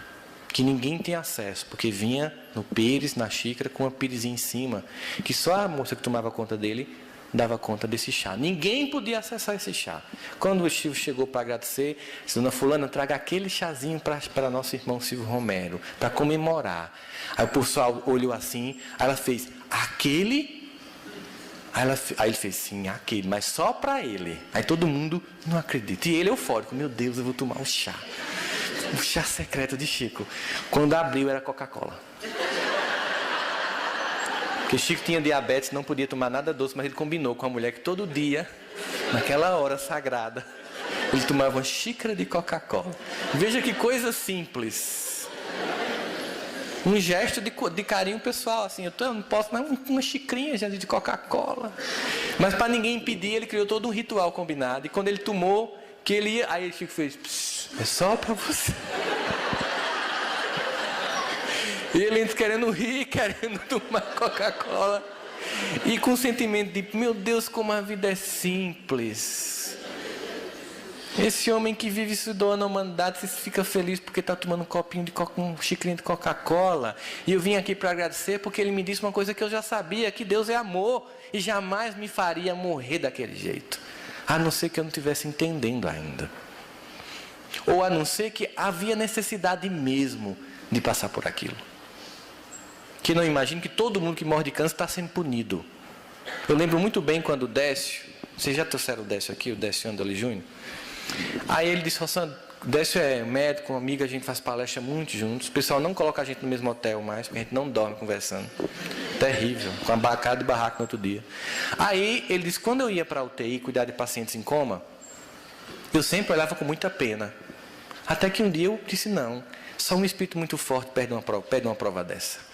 [SPEAKER 1] que ninguém tinha acesso, porque vinha no pires, na xícara, com uma piresinha em cima, que só a moça que tomava conta dele dava conta desse chá. Ninguém podia acessar esse chá. Quando o Silvio chegou para agradecer, disse, dona fulana, traga aquele chazinho para nosso irmão Silvio Romero, para comemorar. Aí o pessoal olhou assim, aí ela fez, aquele? Aí ele fez, sim, aquele, mas só para ele. Aí todo mundo não acredita. E ele eufórico, meu Deus, eu vou tomar um chá. O chá secreto de Chico. Quando abriu era Coca-Cola. Porque Chico tinha diabetes, não podia tomar nada doce, mas ele combinou com a mulher que todo dia, naquela hora sagrada, ele tomava uma xícara de Coca-Cola. Veja que coisa simples. Um gesto de carinho pessoal, assim, eu não posso, mas uma xicrinha de Coca-Cola. Mas para ninguém impedir, ele criou todo um ritual combinado. E quando ele tomou, que ele ia, aí ele Chico fez, é só para você. E ele querendo rir, querendo tomar Coca-Cola. E com o sentimento de, meu Deus, como a vida é simples. Esse homem que vive se doando a humanidade, você fica feliz porque está tomando um copinho de um xicrinho de Coca-Cola. E eu vim aqui para agradecer porque ele me disse uma coisa que eu já sabia, que Deus é amor e jamais me faria morrer daquele jeito. A não ser que eu não estivesse entendendo ainda. Ou a não ser que havia necessidade mesmo de passar por aquilo. Que não imagine que todo mundo que morre de câncer está sendo punido. Eu lembro muito bem quando o Décio, vocês já trouxeram o Décio aqui, o Décio Andoli Júnior? Aí ele disse, Rossandro, o Décio é médico, um amigo, a gente faz palestra muito juntos. O pessoal não coloca a gente no mesmo hotel mais, porque a gente não dorme conversando. Terrível, com abacate e barraco no outro dia. Aí ele disse, quando eu ia para a UTI cuidar de pacientes em coma, eu sempre olhava com muita pena. Até que um dia eu disse, não, só um espírito muito forte pede uma prova dessa.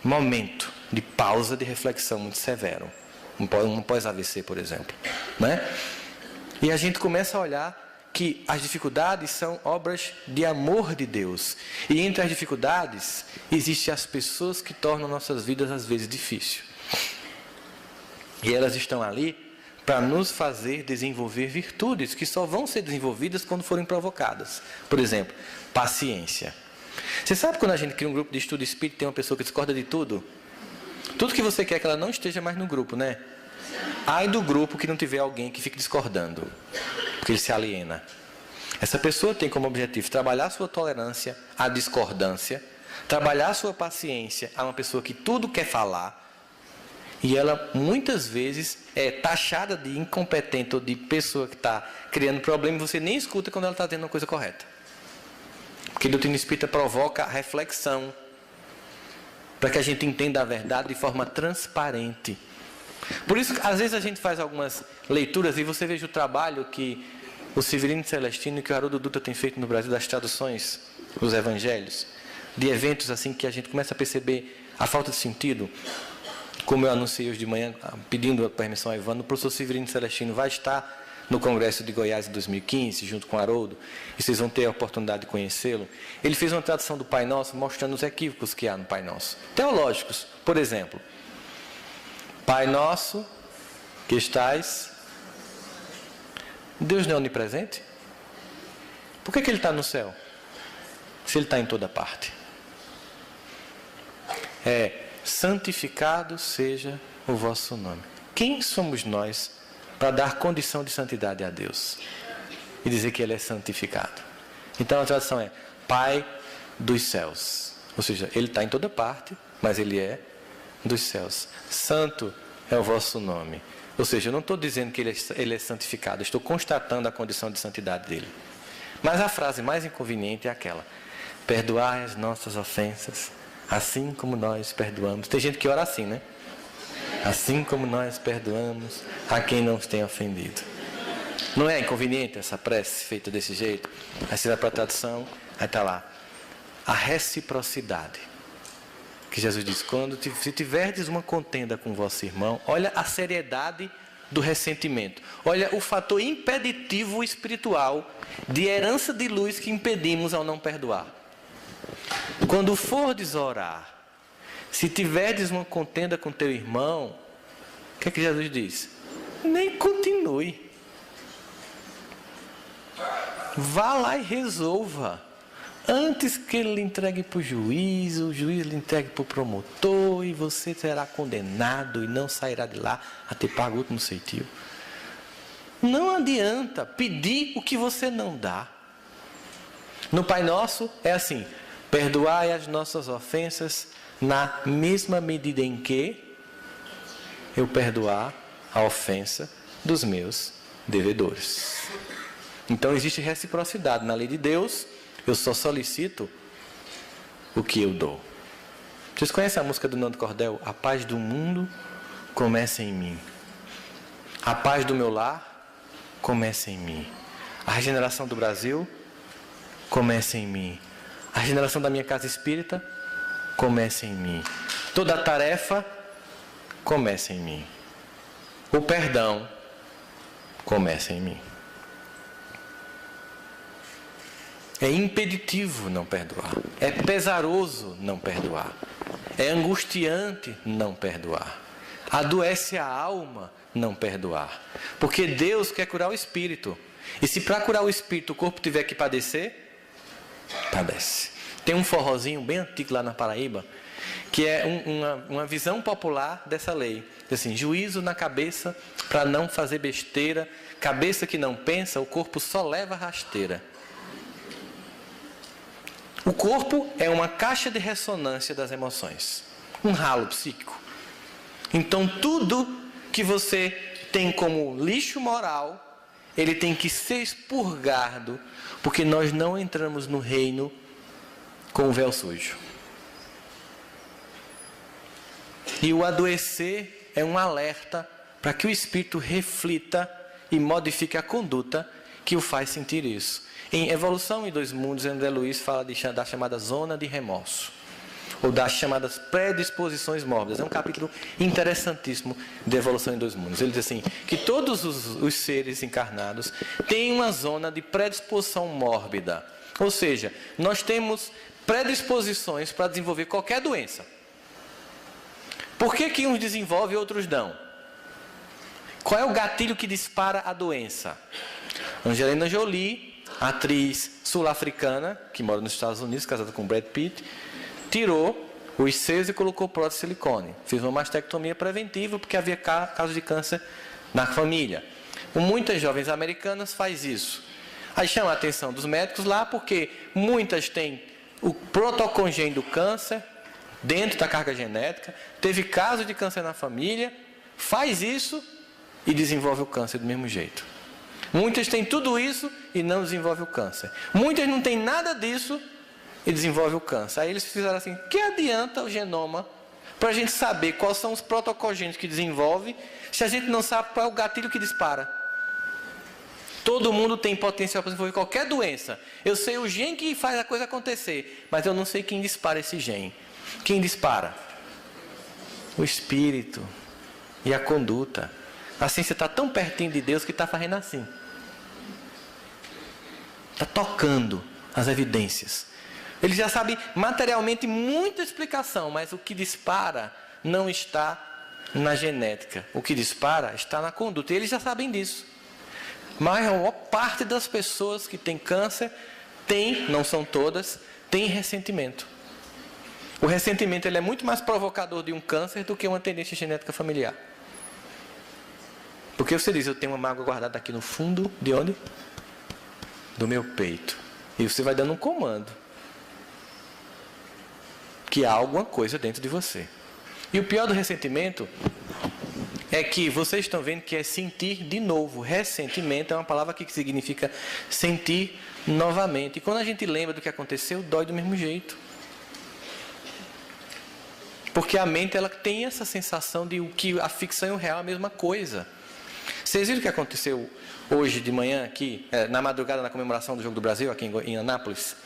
[SPEAKER 1] Momento de pausa, de reflexão muito severo. Um pós-AVC, por exemplo. Né? E a gente começa a olhar que as dificuldades são obras de amor de Deus. E entre as dificuldades, existem as pessoas que tornam nossas vidas, às vezes, difíceis. E elas estão ali para nos fazer desenvolver virtudes que só vão ser desenvolvidas quando forem provocadas. Por exemplo, paciência. Você sabe quando a gente cria um grupo de estudo espírita e tem uma pessoa que discorda de tudo? Tudo que você quer é que ela não esteja mais no grupo, né? Ai do grupo que não tiver alguém que fique discordando, porque ele se aliena. Essa pessoa tem como objetivo trabalhar a sua tolerância à discordância, trabalhar a sua paciência a uma pessoa que tudo quer falar, e ela muitas vezes é taxada de incompetente ou de pessoa que está criando problema e você nem escuta quando ela está tendo uma coisa correta. Porque a doutrina espírita provoca a reflexão, para que a gente entenda a verdade de forma transparente. Por isso, às vezes a gente faz algumas leituras e você veja o trabalho que o Severino Celestino e que o Haroldo Dutra tem feito no Brasil, das traduções dos evangelhos, de eventos assim que a gente começa a perceber a falta de sentido. Como eu anunciei hoje de manhã, pedindo permissão a Ivana, o professor Severino Celestino vai estar no Congresso de Goiás em 2015, junto com o Haroldo, e vocês vão ter a oportunidade de conhecê-lo. Ele fez uma tradução do Pai Nosso, mostrando os equívocos que há no Pai Nosso. Teológicos, por exemplo. Pai Nosso, que estais Deus não é onipresente? Por que Ele está no céu? Se Ele está em toda parte. Santificado seja o vosso nome. Quem somos nós para dar condição de santidade a Deus? E dizer que Ele é santificado. Então a tradução é Pai dos céus. Ou seja, Ele está em toda parte, mas Ele é dos céus. Santo é o vosso nome. Ou seja, eu não estou dizendo que ele é santificado, estou constatando a condição de santidade dele. Mas a frase mais inconveniente é aquela: perdoai as nossas ofensas, assim como nós perdoamos. Tem gente que ora assim, né? Assim como nós perdoamos a quem nos tem ofendido. Não é inconveniente essa prece feita desse jeito? Aí você vai para a tradução, aí está lá: a reciprocidade. Que Jesus diz: se tiverdes uma contenda com vosso irmão, olha a seriedade do ressentimento. Olha o fator impeditivo espiritual de herança de luz que impedimos ao não perdoar. Quando fordes orar, se tiverdes uma contenda com teu irmão, o que é que Jesus diz? Nem continue. Vá lá e resolva. Antes que ele lhe entregue para o juiz lhe entregue para o promotor, e você será condenado e não sairá de lá a ter pago o último ceitil. Não adianta pedir o que você não dá. No Pai Nosso é assim: perdoai as nossas ofensas na mesma medida em que eu perdoar a ofensa dos meus devedores. Então existe reciprocidade na lei de Deus. Eu só solicito o que eu dou. Vocês conhecem a música do Nando Cordel? A paz do mundo começa em mim. A paz do meu lar começa em mim. A regeneração do Brasil começa em mim. A regeneração da minha casa espírita começa em mim. Toda a tarefa começa em mim. O perdão começa em mim. É impeditivo não perdoar. É pesaroso não perdoar. É angustiante não perdoar. Adoece a alma não perdoar. Porque Deus quer curar o espírito. E se para curar o espírito o corpo tiver que padecer, padece. Tem um forrozinho bem antigo lá na Paraíba, que é uma visão popular dessa lei. Diz assim: juízo na cabeça para não fazer besteira. Cabeça que não pensa, o corpo só leva rasteira. O corpo é uma caixa de ressonância das emoções, um ralo psíquico. Então tudo que você tem como lixo moral, ele tem que ser expurgado, porque nós não entramos no reino com o véu sujo. E o adoecer é um alerta para que o espírito reflita e modifique a conduta que o faz sentir isso. Em Evolução em Dois Mundos, André Luiz fala da chamada zona de remorso, ou das chamadas predisposições mórbidas. É um capítulo interessantíssimo de Evolução em Dois Mundos. Ele diz assim, que todos os seres encarnados têm uma zona de predisposição mórbida. Ou seja, nós temos predisposições para desenvolver qualquer doença. Por que uns desenvolvem e outros não? Qual é o gatilho que dispara a doença? Angelina Jolie, atriz sul-africana, que mora nos Estados Unidos, casada com Brad Pitt, tirou os seios e colocou prótese de silicone. Fez uma mastectomia preventiva porque havia casos de câncer na família. Muitas jovens americanas fazem isso. Aí chama a atenção dos médicos lá porque muitas têm o protocongênio do câncer dentro da carga genética, teve caso de câncer na família, faz isso e desenvolve o câncer do mesmo jeito. Muitas têm tudo isso e não desenvolvem o câncer. Muitas não têm nada disso e desenvolvem o câncer. Aí eles fizeram assim: que adianta o genoma para a gente saber quais são os protocogênios que desenvolve, se a gente não sabe qual é o gatilho que dispara? Todo mundo tem potencial para desenvolver qualquer doença. Eu sei o gene que faz a coisa acontecer, mas eu não sei quem dispara esse gene. Quem dispara? O espírito e a conduta. Assim você está tão pertinho de Deus que está fazendo assim. Está tocando as evidências. Ele já sabe materialmente muita explicação, mas o que dispara não está na genética. O que dispara está na conduta. E eles já sabem disso. maior parte das pessoas que têm câncer tem, não são todas, tem ressentimento. O ressentimento ele é muito mais provocador de um câncer do que uma tendência genética familiar. Porque você diz, eu tenho uma mágoa guardada aqui no fundo, de onde? Do meu peito. E você vai dando um comando. Que há alguma coisa dentro de você. E o pior do ressentimento é que vocês estão vendo que é sentir de novo. Ressentimento é uma palavra que significa sentir novamente. E quando a gente lembra do que aconteceu, dói do mesmo jeito. Porque a mente ela tem essa sensação de que a ficção e o real é a mesma coisa. Vocês viram o que aconteceu hoje de manhã aqui, na madrugada, na comemoração do Jogo do Brasil, aqui em Anápolis?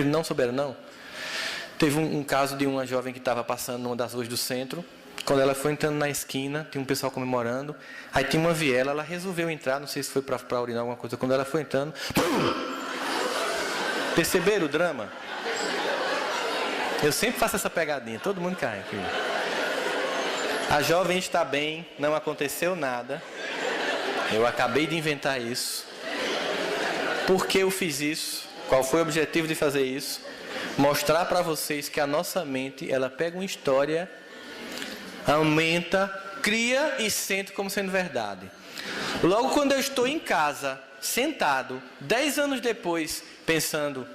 [SPEAKER 1] Não souberam, não? Teve um caso de uma jovem que estava passando numa das ruas do centro. Quando ela foi entrando na esquina, tinha um pessoal comemorando. Aí tinha uma viela, ela resolveu entrar, não sei se foi para urinar alguma coisa. Quando ela foi entrando... Perceberam o drama? Eu sempre faço essa pegadinha, todo mundo cai aqui. A jovem está bem, não aconteceu nada. Eu acabei de inventar isso. Por que eu fiz isso? Qual foi o objetivo de fazer isso? Mostrar para vocês que a nossa mente, ela pega uma história, aumenta, cria e sente como sendo verdade. Logo quando eu estou em casa, sentado, 10 anos depois, pensando,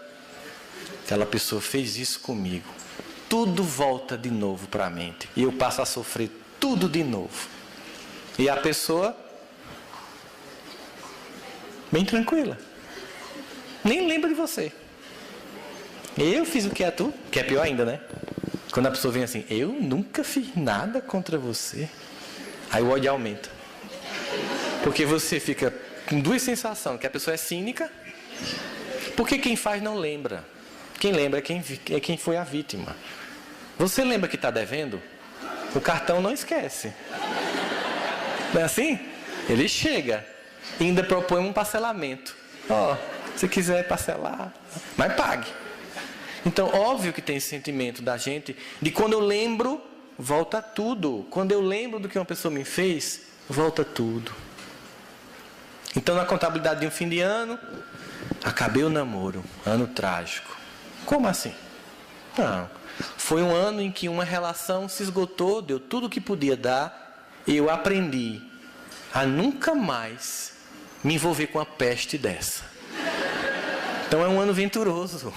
[SPEAKER 1] aquela pessoa fez isso comigo, tudo volta de novo para a mente. E eu passo a sofrer tudo de novo. E a pessoa, bem tranquila, nem lembra de você. Eu fiz o que é tu, que é pior ainda, né? Quando a pessoa vem assim, eu nunca fiz nada contra você. Aí o ódio aumenta. Porque você fica com duas sensações, que a pessoa é cínica, porque quem faz não lembra. Quem lembra é quem foi a vítima. Você lembra que está devendo? O cartão não esquece. Não é assim? Ele chega e ainda propõe um parcelamento. Se quiser parcelar, mas pague. Então, óbvio que tem esse sentimento da gente, de quando eu lembro, volta tudo. Quando eu lembro do que uma pessoa me fez, volta tudo. Então, na contabilidade de um fim de ano, acabei o namoro, ano trágico. Como assim? Não. Foi um ano em que uma relação se esgotou, deu tudo o que podia dar, e eu aprendi a nunca mais me envolver com uma peste dessa. Então, é um ano venturoso,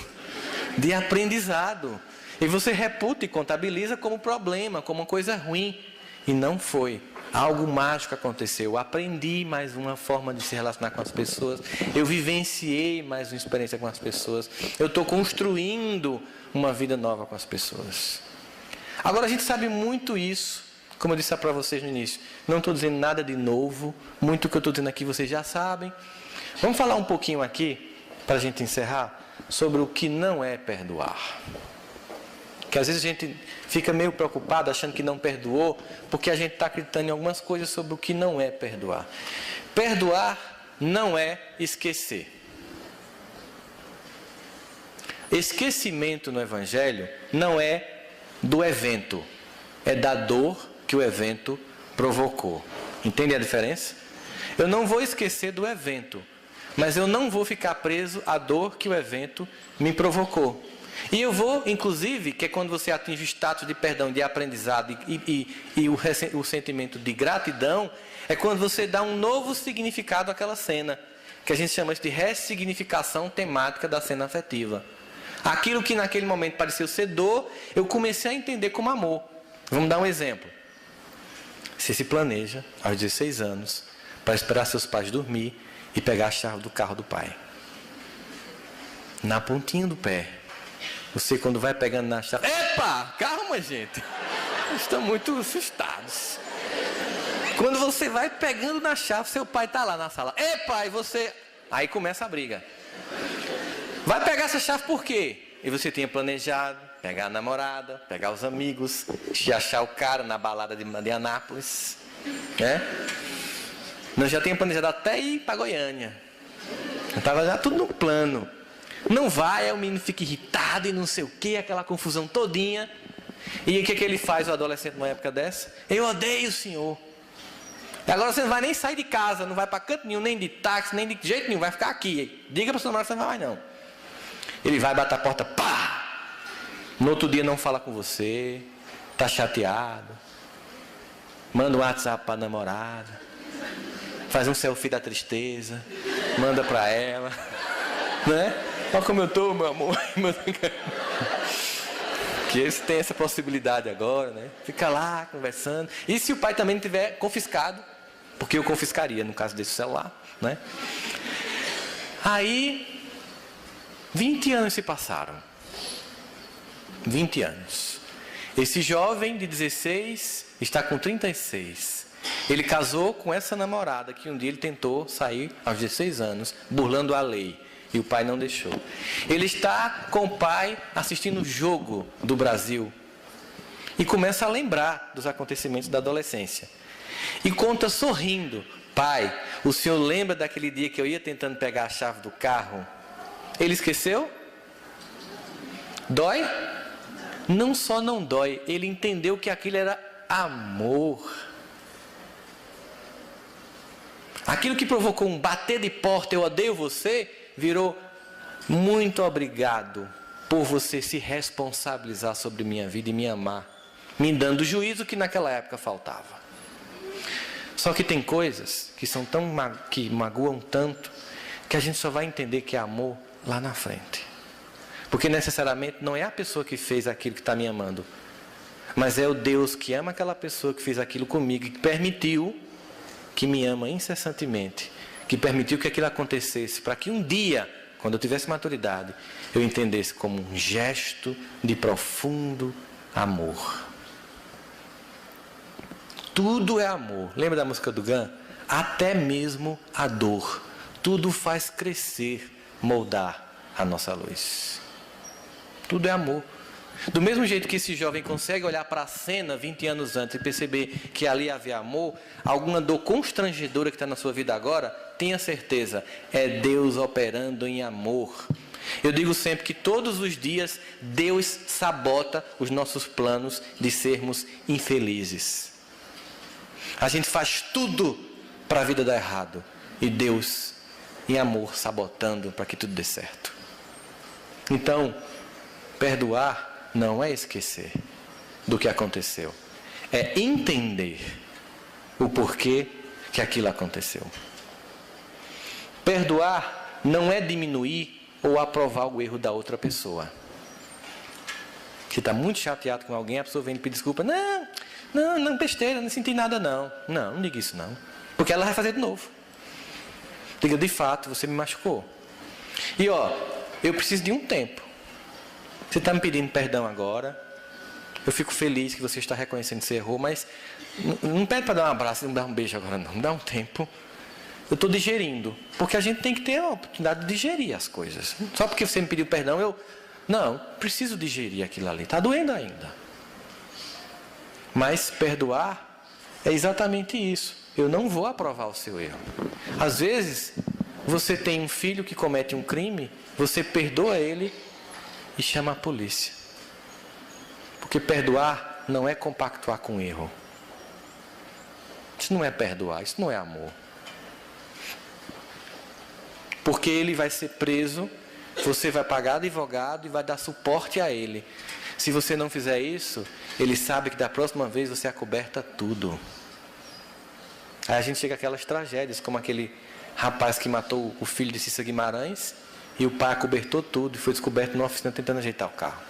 [SPEAKER 1] de aprendizado. E você reputa e contabiliza como problema, como uma coisa ruim. E não foi. Algo mágico aconteceu. Eu aprendi mais uma forma de se relacionar com as pessoas. Eu vivenciei mais uma experiência com as pessoas. Eu estou construindo uma vida nova com as pessoas. Agora a gente sabe muito isso. Como eu disse para vocês no início. Não estou dizendo nada de novo. Muito que eu estou dizendo aqui vocês já sabem. Vamos falar um pouquinho aqui, para a gente encerrar, sobre o que não é perdoar. Que às vezes a gente fica meio preocupado, achando que não perdoou, porque a gente está acreditando em algumas coisas sobre o que não é perdoar. Perdoar não é esquecer. Esquecimento no Evangelho não é do evento, é da dor que o evento provocou. Entende a diferença? Eu não vou esquecer do evento, mas eu não vou ficar preso à dor que o evento me provocou. E eu vou, inclusive, que é quando você atinge o status de perdão, de aprendizado e o sentimento de gratidão, é quando você dá um novo significado àquela cena, que a gente chama de ressignificação temática da cena afetiva. Aquilo que naquele momento pareceu ser dor, eu comecei a entender como amor. Vamos dar um exemplo. Você se planeja, aos 16 anos, para esperar seus pais dormir e pegar a chave do carro do pai. Na pontinha do pé. Você, quando vai pegando na chave... Epa! Calma, gente. Estão muito assustados. Quando você vai pegando na chave, seu pai está lá na sala. Epa! E você... Aí começa a briga. Vai pegar essa chave por quê? E você tinha planejado pegar a namorada, pegar os amigos, te achar o cara na balada de Anápolis. Né? Nós já tinha planejado até ir para Goiânia. Estava já tudo no plano. Não vai, aí o menino fica irritado e não sei o que, aquela confusão todinha. E o que ele faz, o adolescente, numa época dessa? Eu odeio o senhor. E agora você não vai nem sair de casa, não vai para canto nenhum, nem de táxi, nem de jeito nenhum, vai ficar aqui. Diga para o seu namorado que você não vai mais não. Ele vai bater a porta, pá! No outro dia não fala com você, está chateado, manda um WhatsApp para a namorada, faz um selfie da tristeza, manda para ela, né? Olha como eu estou, meu amor. Que esse tem essa possibilidade agora, né? Fica lá conversando. E se o pai também tiver confiscado, porque eu confiscaria no caso desse celular, né? Aí, 20 anos se passaram. 20 anos. Esse jovem de 16 está com 36. Ele casou com essa namorada que um dia ele tentou sair aos 16 anos, burlando a lei. E o pai não deixou. Ele está com o pai assistindo o jogo do Brasil. E começa a lembrar dos acontecimentos da adolescência. E conta sorrindo: pai, o senhor lembra daquele dia que eu ia tentando pegar a chave do carro? Ele esqueceu? Dói? Não só não dói, ele entendeu que aquilo era amor. Aquilo que provocou um bater de porta, eu odeio você, virou: muito obrigado por você se responsabilizar sobre minha vida e me amar, me dando o juízo que naquela época faltava. Só que tem coisas que são que magoam tanto, que a gente só vai entender que é amor lá na frente. Porque necessariamente não é a pessoa que fez aquilo que está me amando, mas é o Deus que ama aquela pessoa que fez aquilo comigo, que permitiu que me ama incessantemente, que permitiu que aquilo acontecesse, para que um dia, quando eu tivesse maturidade, eu entendesse como um gesto de profundo amor. Tudo é amor. Lembra da música do Gun? Até mesmo a dor. Tudo faz crescer, moldar a nossa luz. Tudo é amor. Do mesmo jeito que esse jovem consegue olhar para a cena 20 anos antes e perceber que ali havia amor, alguma dor constrangedora que está na sua vida agora, tenha certeza, é Deus operando em amor. Eu digo sempre que todos os dias Deus sabota os nossos planos de sermos infelizes. A gente faz tudo para a vida dar errado, e Deus, em amor, sabotando para que tudo dê certo. Então, perdoar não é esquecer do que aconteceu, é entender o porquê que aquilo aconteceu. Perdoar não é diminuir ou aprovar o erro da outra pessoa. Você está muito chateado com alguém, a pessoa vem pedir desculpa: não, besteira, não senti nada não. Não diga isso não, porque ela vai fazer de novo. Diga: de fato, você me machucou. E eu preciso de um tempo. Você está me pedindo perdão agora. Eu fico feliz que você está reconhecendo que você errou, mas não pede para dar um abraço, não dá um beijo agora não. Dá um tempo. Eu estou digerindo. Porque a gente tem que ter a oportunidade de digerir as coisas. Só porque você me pediu perdão, não, preciso digerir aquilo ali. Está doendo ainda. Mas perdoar é exatamente isso. Eu não vou aprovar o seu erro. Às vezes, você tem um filho que comete um crime, você perdoa ele e chama a polícia. Porque perdoar não é compactuar com o erro. Isso não é perdoar, isso não é amor. Porque ele vai ser preso, você vai pagar advogado e vai dar suporte a ele. Se você não fizer isso, ele sabe que da próxima vez você acoberta tudo. Aí a gente chega àquelas tragédias, como aquele rapaz que matou o filho de Cícero Guimarães, e o pai acobertou tudo e foi descoberto na oficina tentando ajeitar o carro.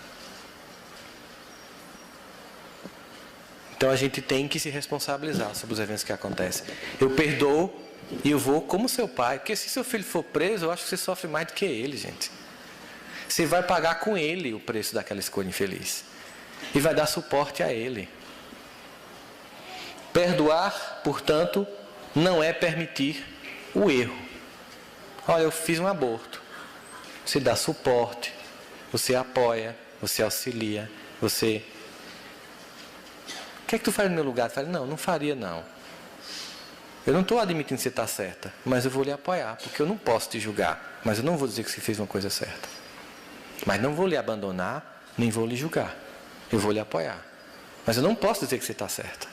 [SPEAKER 1] Então a gente tem que se responsabilizar sobre os eventos que acontecem. Eu perdoo e eu vou como seu pai, porque se seu filho for preso, eu acho que você sofre mais do que ele, gente. Você vai pagar com ele o preço daquela escolha infeliz. E vai dar suporte a ele. Perdoar, portanto, não é permitir o erro. Olha, eu fiz um aborto. Você dá suporte, você apoia, você auxilia, você... O que é que tu faz no meu lugar? Eu falei: não faria não. Eu não estou admitindo que você está certa, mas eu vou lhe apoiar, porque eu não posso te julgar, mas eu não vou dizer que você fez uma coisa certa. Mas não vou lhe abandonar, nem vou lhe julgar. Eu vou lhe apoiar. Mas eu não posso dizer que você está certa.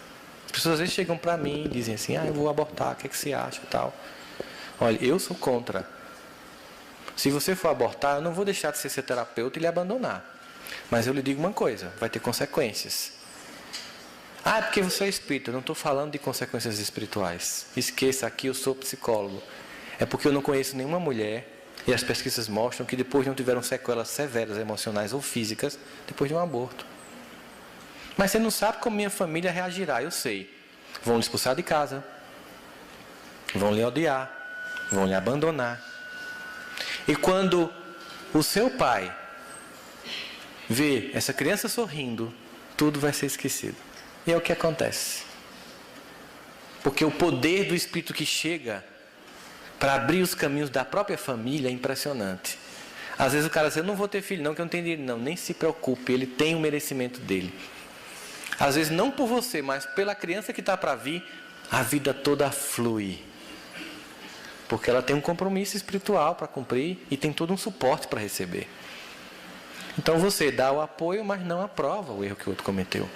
[SPEAKER 1] As pessoas às vezes chegam para mim e dizem assim, eu vou abortar, o que é que você acha e tal. Olha, eu sou contra. Se você for abortar, eu não vou deixar de ser seu terapeuta e lhe abandonar. Mas eu lhe digo uma coisa, vai ter consequências. É porque você é espírita. Eu não estou falando de consequências espirituais. Esqueça, aqui eu sou psicólogo. É porque eu não conheço nenhuma mulher, e as pesquisas mostram que depois não tiveram sequelas severas, emocionais ou físicas, depois de um aborto. Mas você não sabe como minha família reagirá, eu sei. Vão lhe expulsar de casa, vão lhe odiar, vão lhe abandonar. E quando o seu pai vê essa criança sorrindo, tudo vai ser esquecido. E é o que acontece. Porque o poder do Espírito que chega para abrir os caminhos da própria família é impressionante. Às vezes o cara diz, eu não vou ter filho não, que eu não tenho dinheiro. Não, nem se preocupe, ele tem o merecimento dele. Às vezes não por você, mas pela criança que está para vir, a vida toda flui. Porque ela tem um compromisso espiritual para cumprir e tem todo um suporte para receber. Então você dá o apoio, mas não aprova o erro que o outro cometeu.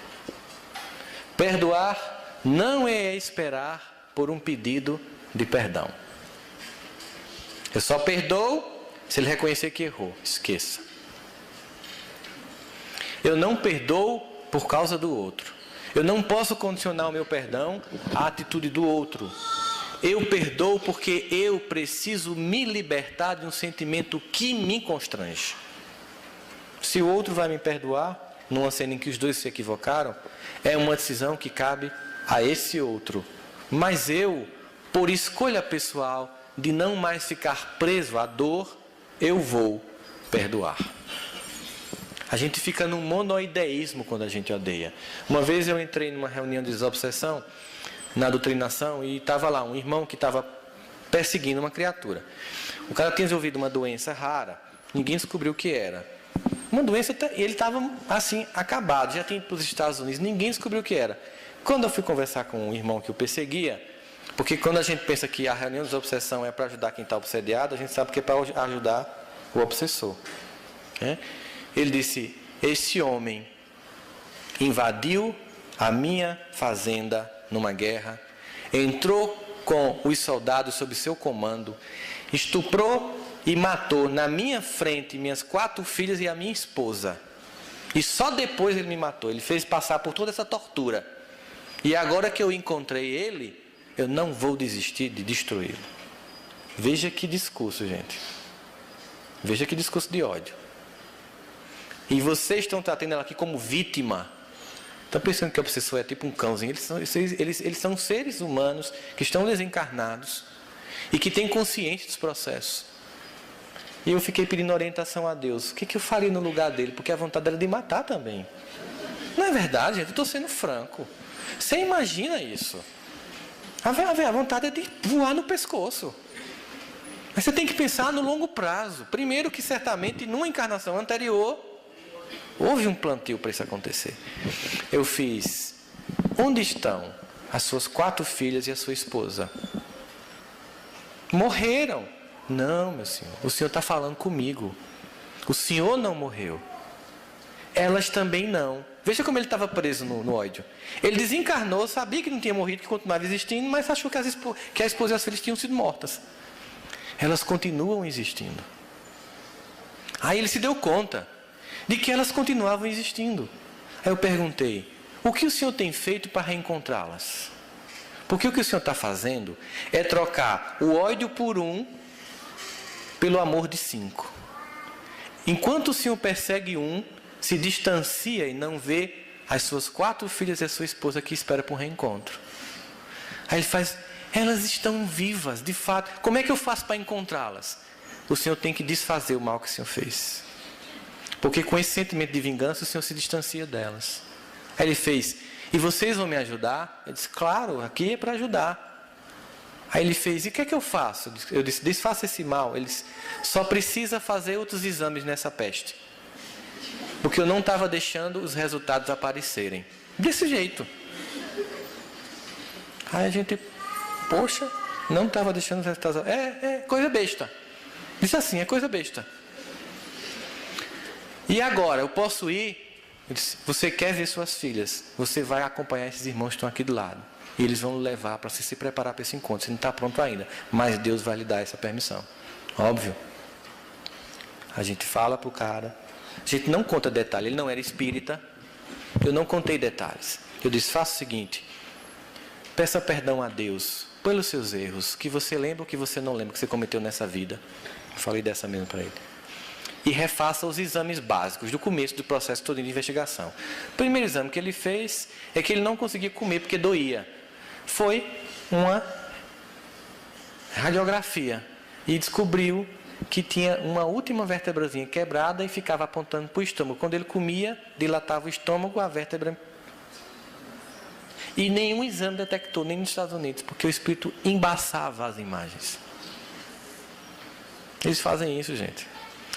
[SPEAKER 1] Perdoar não é esperar por um pedido de perdão. Eu só perdoo se ele reconhecer que errou. Esqueça. Eu não perdoo por causa do outro. Eu não posso condicionar o meu perdão à atitude do outro. Eu perdoo porque eu preciso me libertar de um sentimento que me constrange. Se o outro vai me perdoar, numa cena em que os dois se equivocaram, é uma decisão que cabe a esse outro. Mas eu, por escolha pessoal, de não mais ficar preso à dor, eu vou perdoar. A gente fica num monoideísmo quando a gente odeia. Uma vez eu entrei numa reunião de desobsessão, na doutrinação, e estava lá um irmão que estava perseguindo uma criatura. O cara tinha desenvolvido uma doença rara, ninguém descobriu o que era. Uma doença, ele estava assim, acabado, já tinha ido para os Estados Unidos, ninguém descobriu o que era. Quando eu fui conversar com um irmão que o perseguia, porque quando a gente pensa que a reunião de desobsessão é para ajudar quem está obsediado, a gente sabe que é para ajudar o obsessor. Ele disse, esse homem invadiu a minha fazenda numa guerra, entrou com os soldados sob seu comando, estuprou e matou na minha frente minhas 4 filhas e a minha esposa. E só depois ele me matou. Ele fez passar por toda essa tortura. E agora que eu encontrei ele, eu não vou desistir de destruí-lo. Veja que discurso, gente. Veja que discurso de ódio. E vocês estão tratando ela aqui como vítima. Estão pensando que o obsessor é tipo um cãozinho. Eles são seres humanos que estão desencarnados e que têm consciência dos processos. E eu fiquei pedindo orientação a Deus. O que eu faria no lugar dele? Porque a vontade era de matar também. Não é verdade, gente? Eu estou sendo franco. Você imagina isso? A vontade é de voar no pescoço. Mas você tem que pensar no longo prazo. Primeiro que certamente numa encarnação anterior houve um plantio para isso acontecer. Eu fiz, onde estão as suas 4 filhas e a sua esposa? Morreram. Não, meu senhor, o senhor está falando comigo. O senhor não morreu. Elas também não. Veja como ele estava preso no ódio. Ele desencarnou, sabia que não tinha morrido, que continuava existindo, mas achou que a esposa e as filhas tinham sido mortas. Elas continuam existindo. Aí ele se deu conta de que elas continuavam existindo. Aí eu perguntei, o que o senhor tem feito para reencontrá-las? Porque o que o senhor está fazendo é trocar o ódio por um pelo amor de 5. Enquanto o senhor persegue um, se distancia e não vê as suas 4 filhas e a sua esposa que espera por um reencontro. Aí ele faz, elas estão vivas, de fato. Como é que eu faço para encontrá-las? O senhor tem que desfazer o mal que o senhor fez. Porque com esse sentimento de vingança, o senhor se distancia delas. Aí ele fez, e vocês vão me ajudar? Eu disse, claro, aqui é para ajudar. Aí ele fez, e o que é que eu faço? Eu disse, desfaça esse mal. Ele disse, só precisa fazer outros exames nessa peste. Porque eu não estava deixando os resultados aparecerem. Desse jeito. Aí a gente, poxa, não estava deixando os resultados. É coisa besta. Disse assim, é coisa besta. E agora, eu posso ir Eu disse, você quer ver suas filhas? Você vai acompanhar esses irmãos que estão aqui do lado. E eles vão levar para você se preparar para esse encontro. Você não está pronto ainda, mas Deus vai lhe dar essa permissão. Óbvio. A gente fala para o cara. A gente não conta detalhes. Ele não era espírita. Eu não contei detalhes. Eu disse, faça o seguinte. Peça perdão a Deus pelos seus erros. Que você lembra ou que você não lembra que você cometeu nessa vida. Eu falei dessa mesmo para ele. E refaça os exames básicos do começo do processo todo de investigação. O primeiro exame que ele fez é que ele não conseguia comer porque doía. Foi uma radiografia e descobriu que tinha uma última vértebrazinha quebrada e ficava apontando para o estômago. Quando ele comia, dilatava o estômago, a vértebra. E nenhum exame detectou, nem nos Estados Unidos, porque o espírito embaçava as imagens. Eles fazem isso, gente.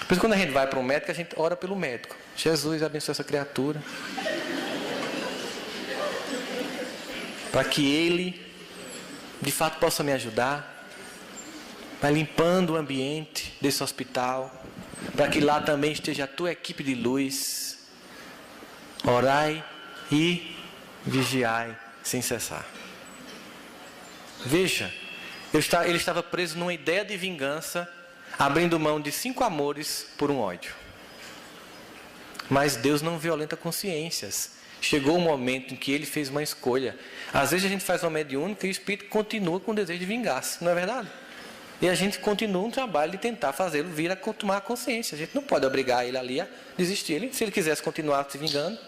[SPEAKER 1] Por isso, quando a gente vai para um médico, a gente ora pelo médico. Jesus, abençoe essa criatura. Para que ele, de fato, possa me ajudar. Vai limpando o ambiente desse hospital. Para que lá também esteja a tua equipe de luz. Orai e vigiai sem cessar. Veja, ele estava preso numa ideia de vingança, abrindo mão de 5 amores por um ódio. Mas Deus não violenta consciências. Chegou o momento em que ele fez uma escolha. Às vezes a gente faz uma mediúnica e o espírito continua com o desejo de vingar-se, não é verdade? E a gente continua um trabalho de tentar fazê-lo vir a tomar a consciência. A gente não pode obrigar ele ali a desistir. Se ele quisesse continuar se vingando,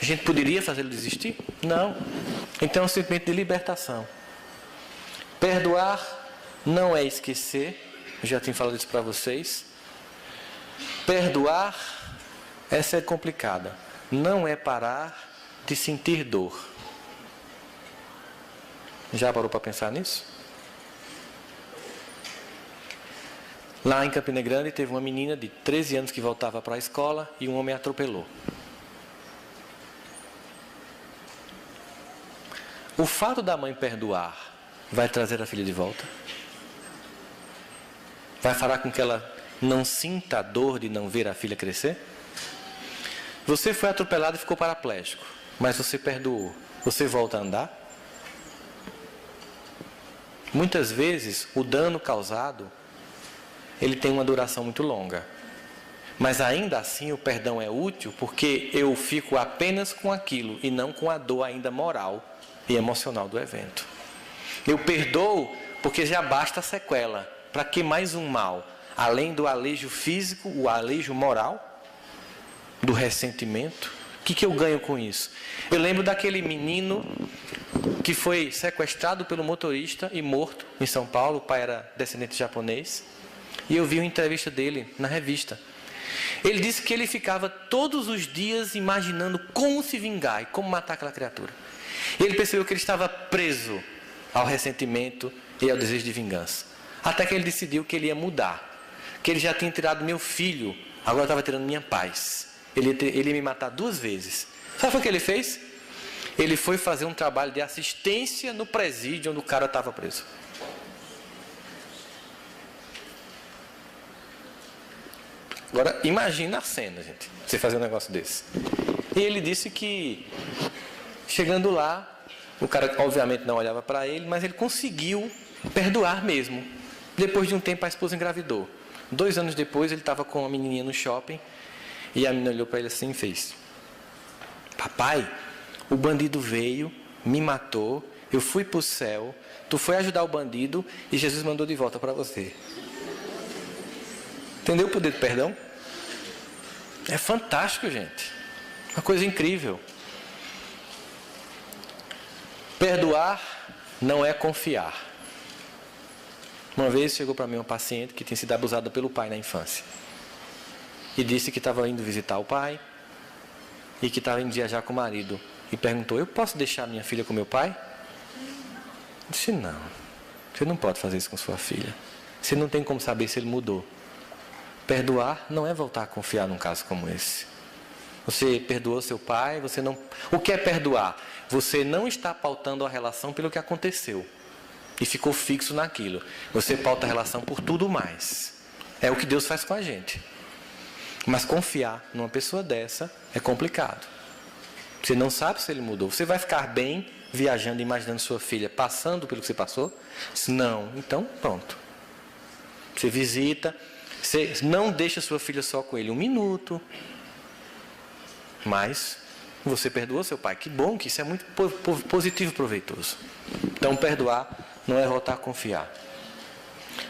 [SPEAKER 1] a gente poderia fazê-lo desistir? Não. Então é um sentimento de libertação. Perdoar não é esquecer. Eu já tinha falado isso para vocês. Perdoar, essa é complicada. Não é parar de sentir dor. Já parou para pensar nisso? Lá em Campina Grande teve uma menina de 13 anos que voltava para a escola e um homem a atropelou. O fato da mãe perdoar vai trazer a filha de volta? Vai fazer com que ela não sinta a dor de não ver a filha crescer? Você foi atropelado e ficou paraplégico, mas você perdoou. Você volta a andar? Muitas vezes, o dano causado, ele tem uma duração muito longa. Mas ainda assim, o perdão é útil porque eu fico apenas com aquilo e não com a dor ainda moral e emocional do evento. Eu perdoo porque já basta a sequela. Para que mais um mal? Além do alejo físico, o alejo moral, do ressentimento. O que eu ganho com isso? Eu lembro daquele menino que foi sequestrado pelo motorista e morto em São Paulo. O pai era descendente japonês. E eu vi uma entrevista dele na revista. Ele disse que ele ficava todos os dias imaginando como se vingar e como matar aquela criatura. E ele percebeu que ele estava preso ao ressentimento e ao desejo de vingança. Até que ele decidiu que ele ia mudar. Que ele já tinha tirado meu filho, agora estava tirando minha paz. Ele ia me matar 2 vezes. Sabe o que ele fez? Ele foi fazer um trabalho de assistência no presídio onde o cara estava preso. Agora, imagina a cena, gente. Você fazer um negócio desse. E ele disse que, chegando lá, o cara obviamente não olhava para ele, mas ele conseguiu perdoar mesmo. Depois de um tempo, a esposa engravidou. 2 anos depois, ele estava com uma menininha no shopping. E a menina olhou para ele assim e fez: papai, o bandido veio, me matou, eu fui para o céu, tu foi ajudar o bandido e Jesus mandou de volta para você. Entendeu o poder do perdão? É fantástico, gente. Uma coisa incrível. Perdoar não é confiar. Uma vez chegou para mim uma paciente que tinha sido abusada pelo pai na infância. E disse que estava indo visitar o pai e que estava indo viajar com o marido. E perguntou: eu posso deixar minha filha com meu pai? Eu disse: não, você não pode fazer isso com sua filha. Você não tem como saber se ele mudou. Perdoar não é voltar a confiar num caso como esse. Você perdoou seu pai, você não... O que é perdoar? Você não está pautando a relação pelo que aconteceu e ficou fixo naquilo. Você pauta a relação por tudo mais. É o que Deus faz com a gente. Mas confiar numa pessoa dessa é complicado. Você não sabe se ele mudou. Você vai ficar bem viajando, imaginando sua filha passando pelo que você passou? Se não, então pronto. Você visita, você não deixa sua filha só com ele 1 minuto. Mas você perdoou seu pai. Que bom, que isso é muito positivo e proveitoso. Então perdoar não é voltar a confiar.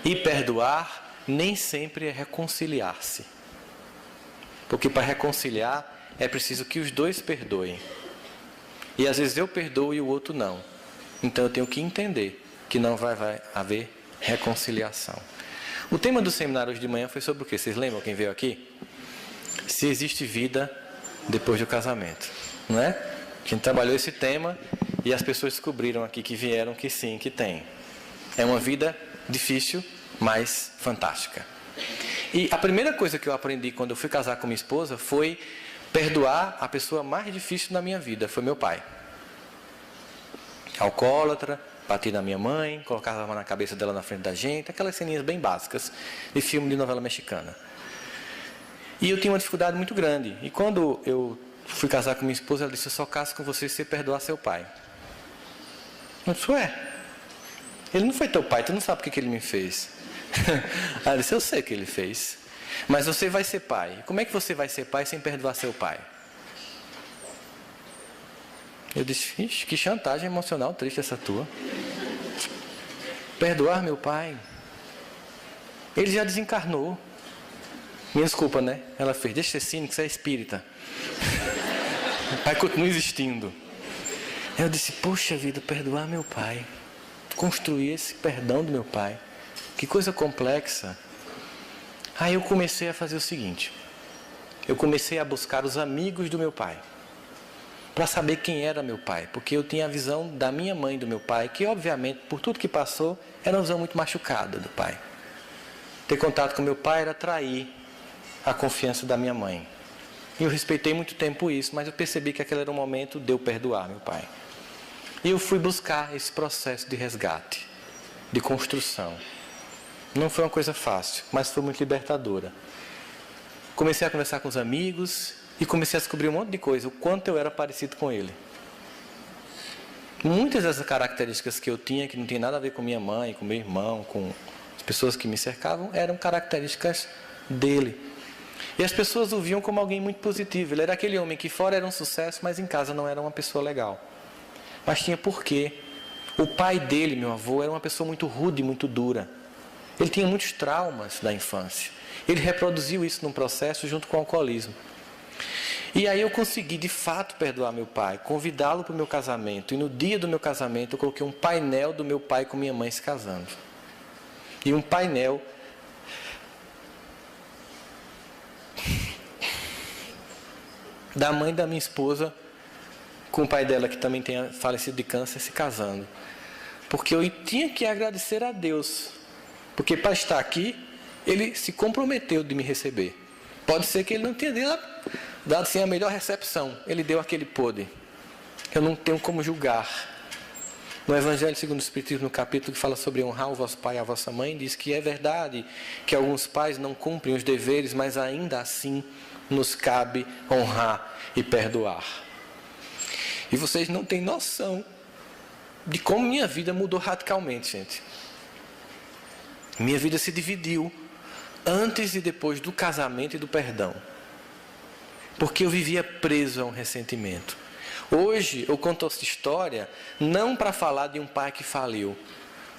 [SPEAKER 1] E perdoar nem sempre é reconciliar-se. Porque para reconciliar é preciso que os dois perdoem. E às vezes eu perdoo e o outro não. Então eu tenho que entender que não vai haver reconciliação. O tema do seminário hoje de manhã foi sobre o quê? Vocês lembram quem veio aqui? Se existe vida depois do casamento. Não é? A gente trabalhou esse tema e as pessoas descobriram aqui que vieram que sim, que tem. É uma vida difícil, mas fantástica. E a primeira coisa que eu aprendi quando eu fui casar com minha esposa foi perdoar a pessoa mais difícil na minha vida, foi meu pai. Alcoólatra, bati na minha mãe, colocava a mão na cabeça dela na frente da gente, aquelas ceninhas bem básicas de filme de novela mexicana. E eu tinha uma dificuldade muito grande. E quando eu fui casar com minha esposa, ela disse: eu só caso com você se você perdoar seu pai. Eu disse: ué, ele não foi teu pai, tu não sabe o que ele me fez. Ela disse: eu sei o que ele fez, mas você vai ser pai. Como é que você vai ser pai sem perdoar seu pai? Eu disse: ixi, que chantagem emocional triste essa tua. Perdoar meu pai? Ele já desencarnou. Minha desculpa, né? Ela fez: deixa de ser cínico, você é espírita. O pai continua existindo. Eu disse: poxa vida, perdoar meu pai, construir esse perdão do meu pai, que coisa complexa. Aí eu comecei a fazer o seguinte: eu comecei a buscar os amigos do meu pai, para saber quem era meu pai, porque eu tinha a visão da minha mãe e do meu pai, que obviamente, por tudo que passou, era uma visão muito machucada do pai. Ter contato com meu pai era trair a confiança da minha mãe. E eu respeitei muito tempo isso, mas eu percebi que aquele era o momento de eu perdoar meu pai. E eu fui buscar esse processo de resgate, de construção. Não foi uma coisa fácil, mas foi muito libertadora. Comecei a conversar com os amigos e comecei a descobrir um monte de coisa, o quanto eu era parecido com ele. Muitas dessas características que eu tinha, que não tinha nada a ver com minha mãe, com meu irmão, com as pessoas que me cercavam, eram características dele. E as pessoas o viam como alguém muito positivo. Ele era aquele homem que fora era um sucesso, mas em casa não era uma pessoa legal. Mas tinha porquê. O pai dele, meu avô, era uma pessoa muito rude, muito dura. Ele tinha muitos traumas da infância. Ele reproduziu isso num processo junto com o alcoolismo. E aí eu consegui de fato perdoar meu pai, convidá-lo para o meu casamento. E no dia do meu casamento eu coloquei um painel do meu pai com minha mãe se casando. E um painel da mãe da minha esposa com o pai dela, que também tinha falecido de câncer, se casando. Porque eu tinha que agradecer a Deus. Porque para estar aqui, ele se comprometeu de me receber. Pode ser que ele não tenha dado assim, a melhor recepção. Ele deu aquele pôde. Eu não tenho como julgar. No Evangelho segundo o Espiritismo, no capítulo que fala sobre honrar o vosso pai e a vossa mãe, diz que é verdade que alguns pais não cumprem os deveres, mas ainda assim nos cabe honrar e perdoar. E vocês não têm noção de como minha vida mudou radicalmente, gente. Minha vida se dividiu antes e depois do casamento e do perdão. Porque eu vivia preso a um ressentimento. Hoje eu conto essa história não para falar de um pai que faliu,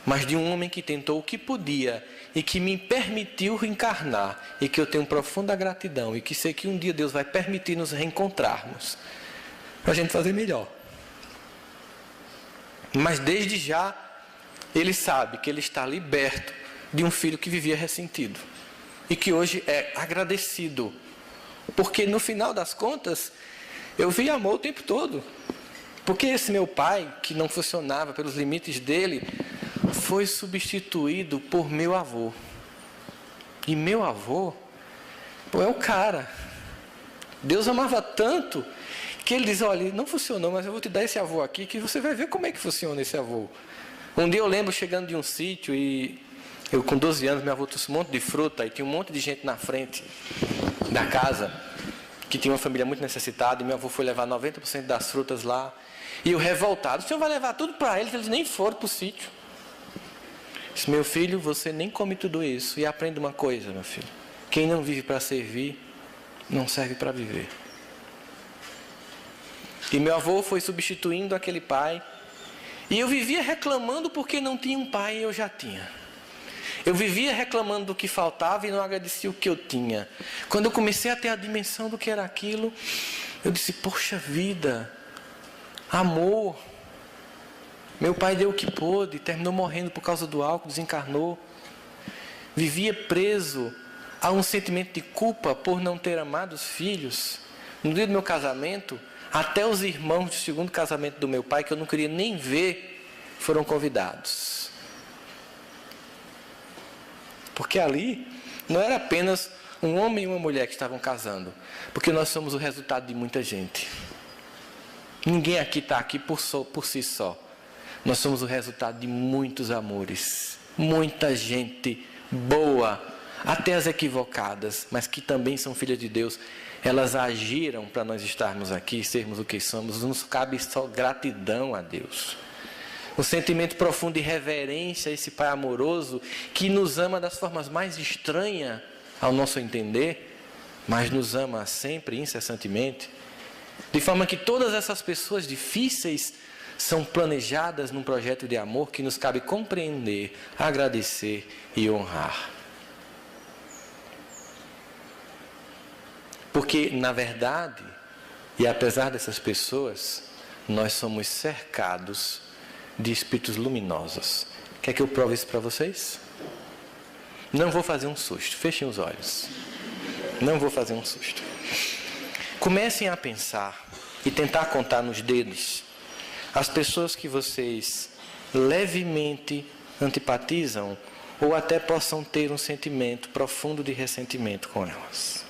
[SPEAKER 1] mas de um homem que tentou o que podia e que me permitiu reencarnar, e que eu tenho profunda gratidão, e que sei que um dia Deus vai permitir nos reencontrarmos, para a gente fazer melhor. Mas desde já, ele sabe que ele está liberto de um filho que vivia ressentido, e que hoje é agradecido, porque no final das contas, eu vi amor o tempo todo. Porque esse meu pai, que não funcionava pelos limites dele, foi substituído por meu avô. E meu avô, é o cara. Deus amava tanto que ele diz: olha, não funcionou, mas eu vou te dar esse avô aqui, que você vai ver como é que funciona esse avô. Um dia eu lembro chegando de um sítio e Eu com 12 anos, meu avô trouxe um monte de fruta e tinha um monte de gente na frente da casa que tinha uma família muito necessitada, e meu avô foi levar 90% das frutas lá. E eu revoltado, o senhor vai levar tudo para eles nem foram para o sítio. Disse, meu filho, você nem come tudo isso. E aprenda uma coisa, meu filho. Quem não vive para servir, não serve para viver. E meu avô foi substituindo aquele pai. E eu vivia reclamando porque não tinha um pai e eu já tinha. Eu vivia reclamando do que faltava e não agradecia o que eu tinha. Quando eu comecei a ter a dimensão do que era aquilo, eu disse, poxa vida, amor. Meu pai deu o que pôde, terminou morrendo por causa do álcool, desencarnou. Vivia preso a um sentimento de culpa por não ter amado os filhos. No dia do meu casamento, até os irmãos do segundo casamento do meu pai, que eu não queria nem ver, foram convidados. Porque ali não era apenas um homem e uma mulher que estavam casando. Porque nós somos o resultado de muita gente. Ninguém aqui está aqui por si só. Nós somos o resultado de muitos amores. Muita gente boa, até as equivocadas, mas que também são filhas de Deus. Elas agiram para nós estarmos aqui, sermos o que somos. Nos cabe só gratidão a Deus. Um sentimento profundo de reverência a esse Pai amoroso, que nos ama das formas mais estranhas ao nosso entender, mas nos ama sempre, incessantemente. De forma que todas essas pessoas difíceis são planejadas num projeto de amor que nos cabe compreender, agradecer e honrar. Porque, na verdade, e apesar dessas pessoas, nós somos cercados de espíritos luminosos. Quer que eu prove isso para vocês? Não vou fazer um susto. Fechem os olhos. Não vou fazer um susto. Comecem a pensar e tentar contar nos dedos as pessoas que vocês levemente antipatizam ou até possam ter um sentimento profundo de ressentimento com elas.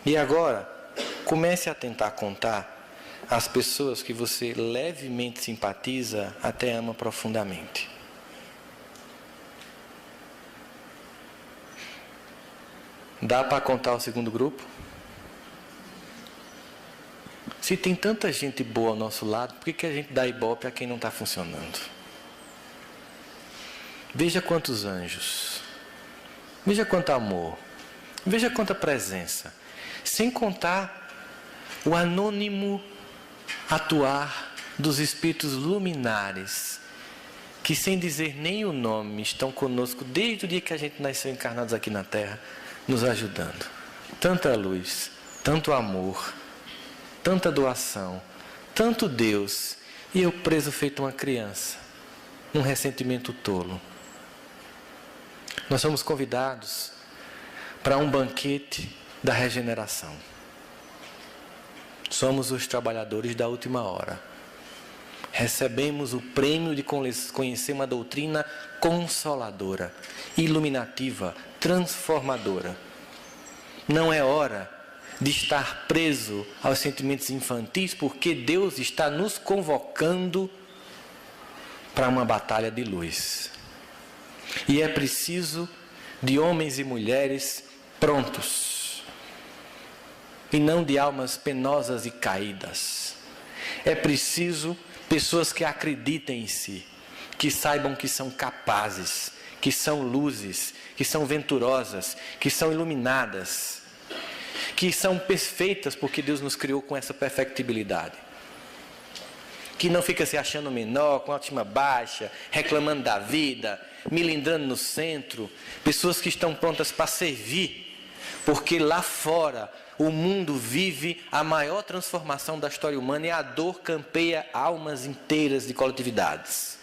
[SPEAKER 1] E agora, comece a tentar contar as pessoas que você levemente simpatiza, até ama profundamente. Dá para contar o segundo grupo? Se tem tanta gente boa ao nosso lado, por que a gente dá ibope a quem não está funcionando? Veja quantos anjos. Veja quanto amor. Veja quanta presença. Sem contar o anônimo atuar dos espíritos luminares, que sem dizer nem o nome, estão conosco desde o dia que a gente nasceu encarnados aqui na Terra, nos ajudando. Tanta luz, tanto amor, tanta doação, tanto Deus, e eu preso feito uma criança, num ressentimento tolo. Nós somos convidados para um banquete da regeneração. Somos os trabalhadores da última hora. Recebemos o prêmio de conhecer uma doutrina consoladora, iluminativa, transformadora. Não é hora de estar preso aos sentimentos infantis, porque Deus está nos convocando para uma batalha de luz. E é preciso de homens e mulheres prontos, e não de almas penosas e caídas. É preciso pessoas que acreditem em si, que saibam que são capazes, que são luzes, que são venturosas, que são iluminadas, que são perfeitas porque Deus nos criou com essa perfectibilidade. Que não fica se achando menor, com autoestima baixa, reclamando da vida, milindrando no centro. Pessoas que estão prontas para servir, porque lá fora o mundo vive a maior transformação da história humana e a dor campeia almas inteiras de coletividades.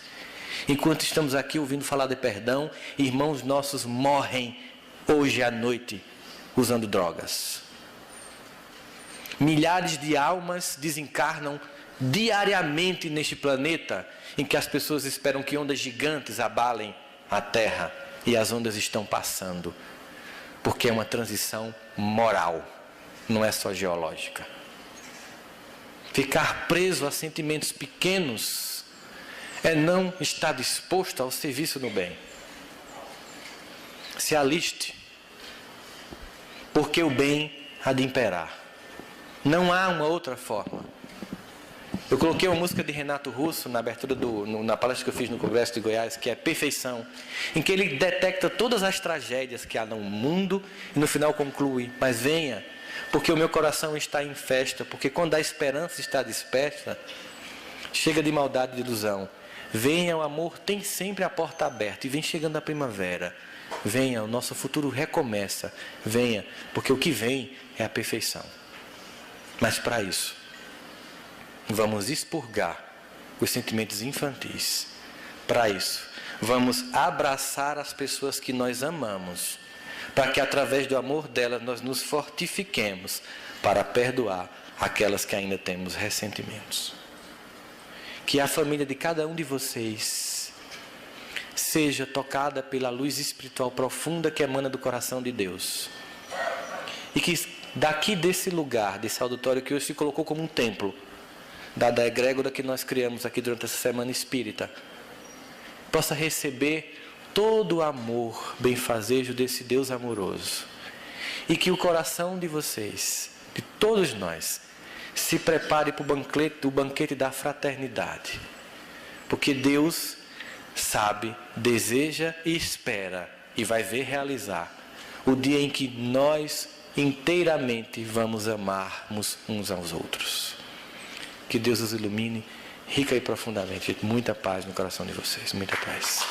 [SPEAKER 1] Enquanto estamos aqui ouvindo falar de perdão, irmãos nossos morrem hoje à noite usando drogas. Milhares de almas desencarnam diariamente neste planeta, em que as pessoas esperam que ondas gigantes abalem a Terra, e as ondas estão passando, porque é uma transição moral, não é só geológica. Ficar preso a sentimentos pequenos é não estar disposto ao serviço no bem. Se aliste, porque o bem há de imperar. Não há uma outra forma. Eu coloquei uma música de Renato Russo na abertura na palestra que eu fiz no Congresso de Goiás, que é Perfeição, em que ele detecta todas as tragédias que há no mundo e no final conclui: mas venha, porque o meu coração está em festa, porque quando a esperança está dispersa, chega de maldade e de ilusão. Venha, o amor tem sempre a porta aberta, e vem chegando a primavera. Venha, o nosso futuro recomeça. Venha, porque o que vem é a perfeição. Mas para isso, vamos expurgar os sentimentos infantis. Para isso, vamos abraçar as pessoas que nós amamos, para que através do amor delas nós nos fortifiquemos para perdoar aquelas que ainda temos ressentimentos. Que a família de cada um de vocês seja tocada pela luz espiritual profunda que emana do coração de Deus. E que daqui desse lugar, desse auditório que hoje se colocou como um templo, dada a egrégora que nós criamos aqui durante essa semana espírita, possa receber todo o amor benfazejo desse Deus amoroso. E que o coração de vocês, de todos nós, se prepare para o banquete da fraternidade. Porque Deus sabe, deseja e espera, e vai ver realizar, o dia em que nós inteiramente vamos amarmos uns aos outros. Que Deus os ilumine rica e profundamente. Muita paz no coração de vocês. Muita paz.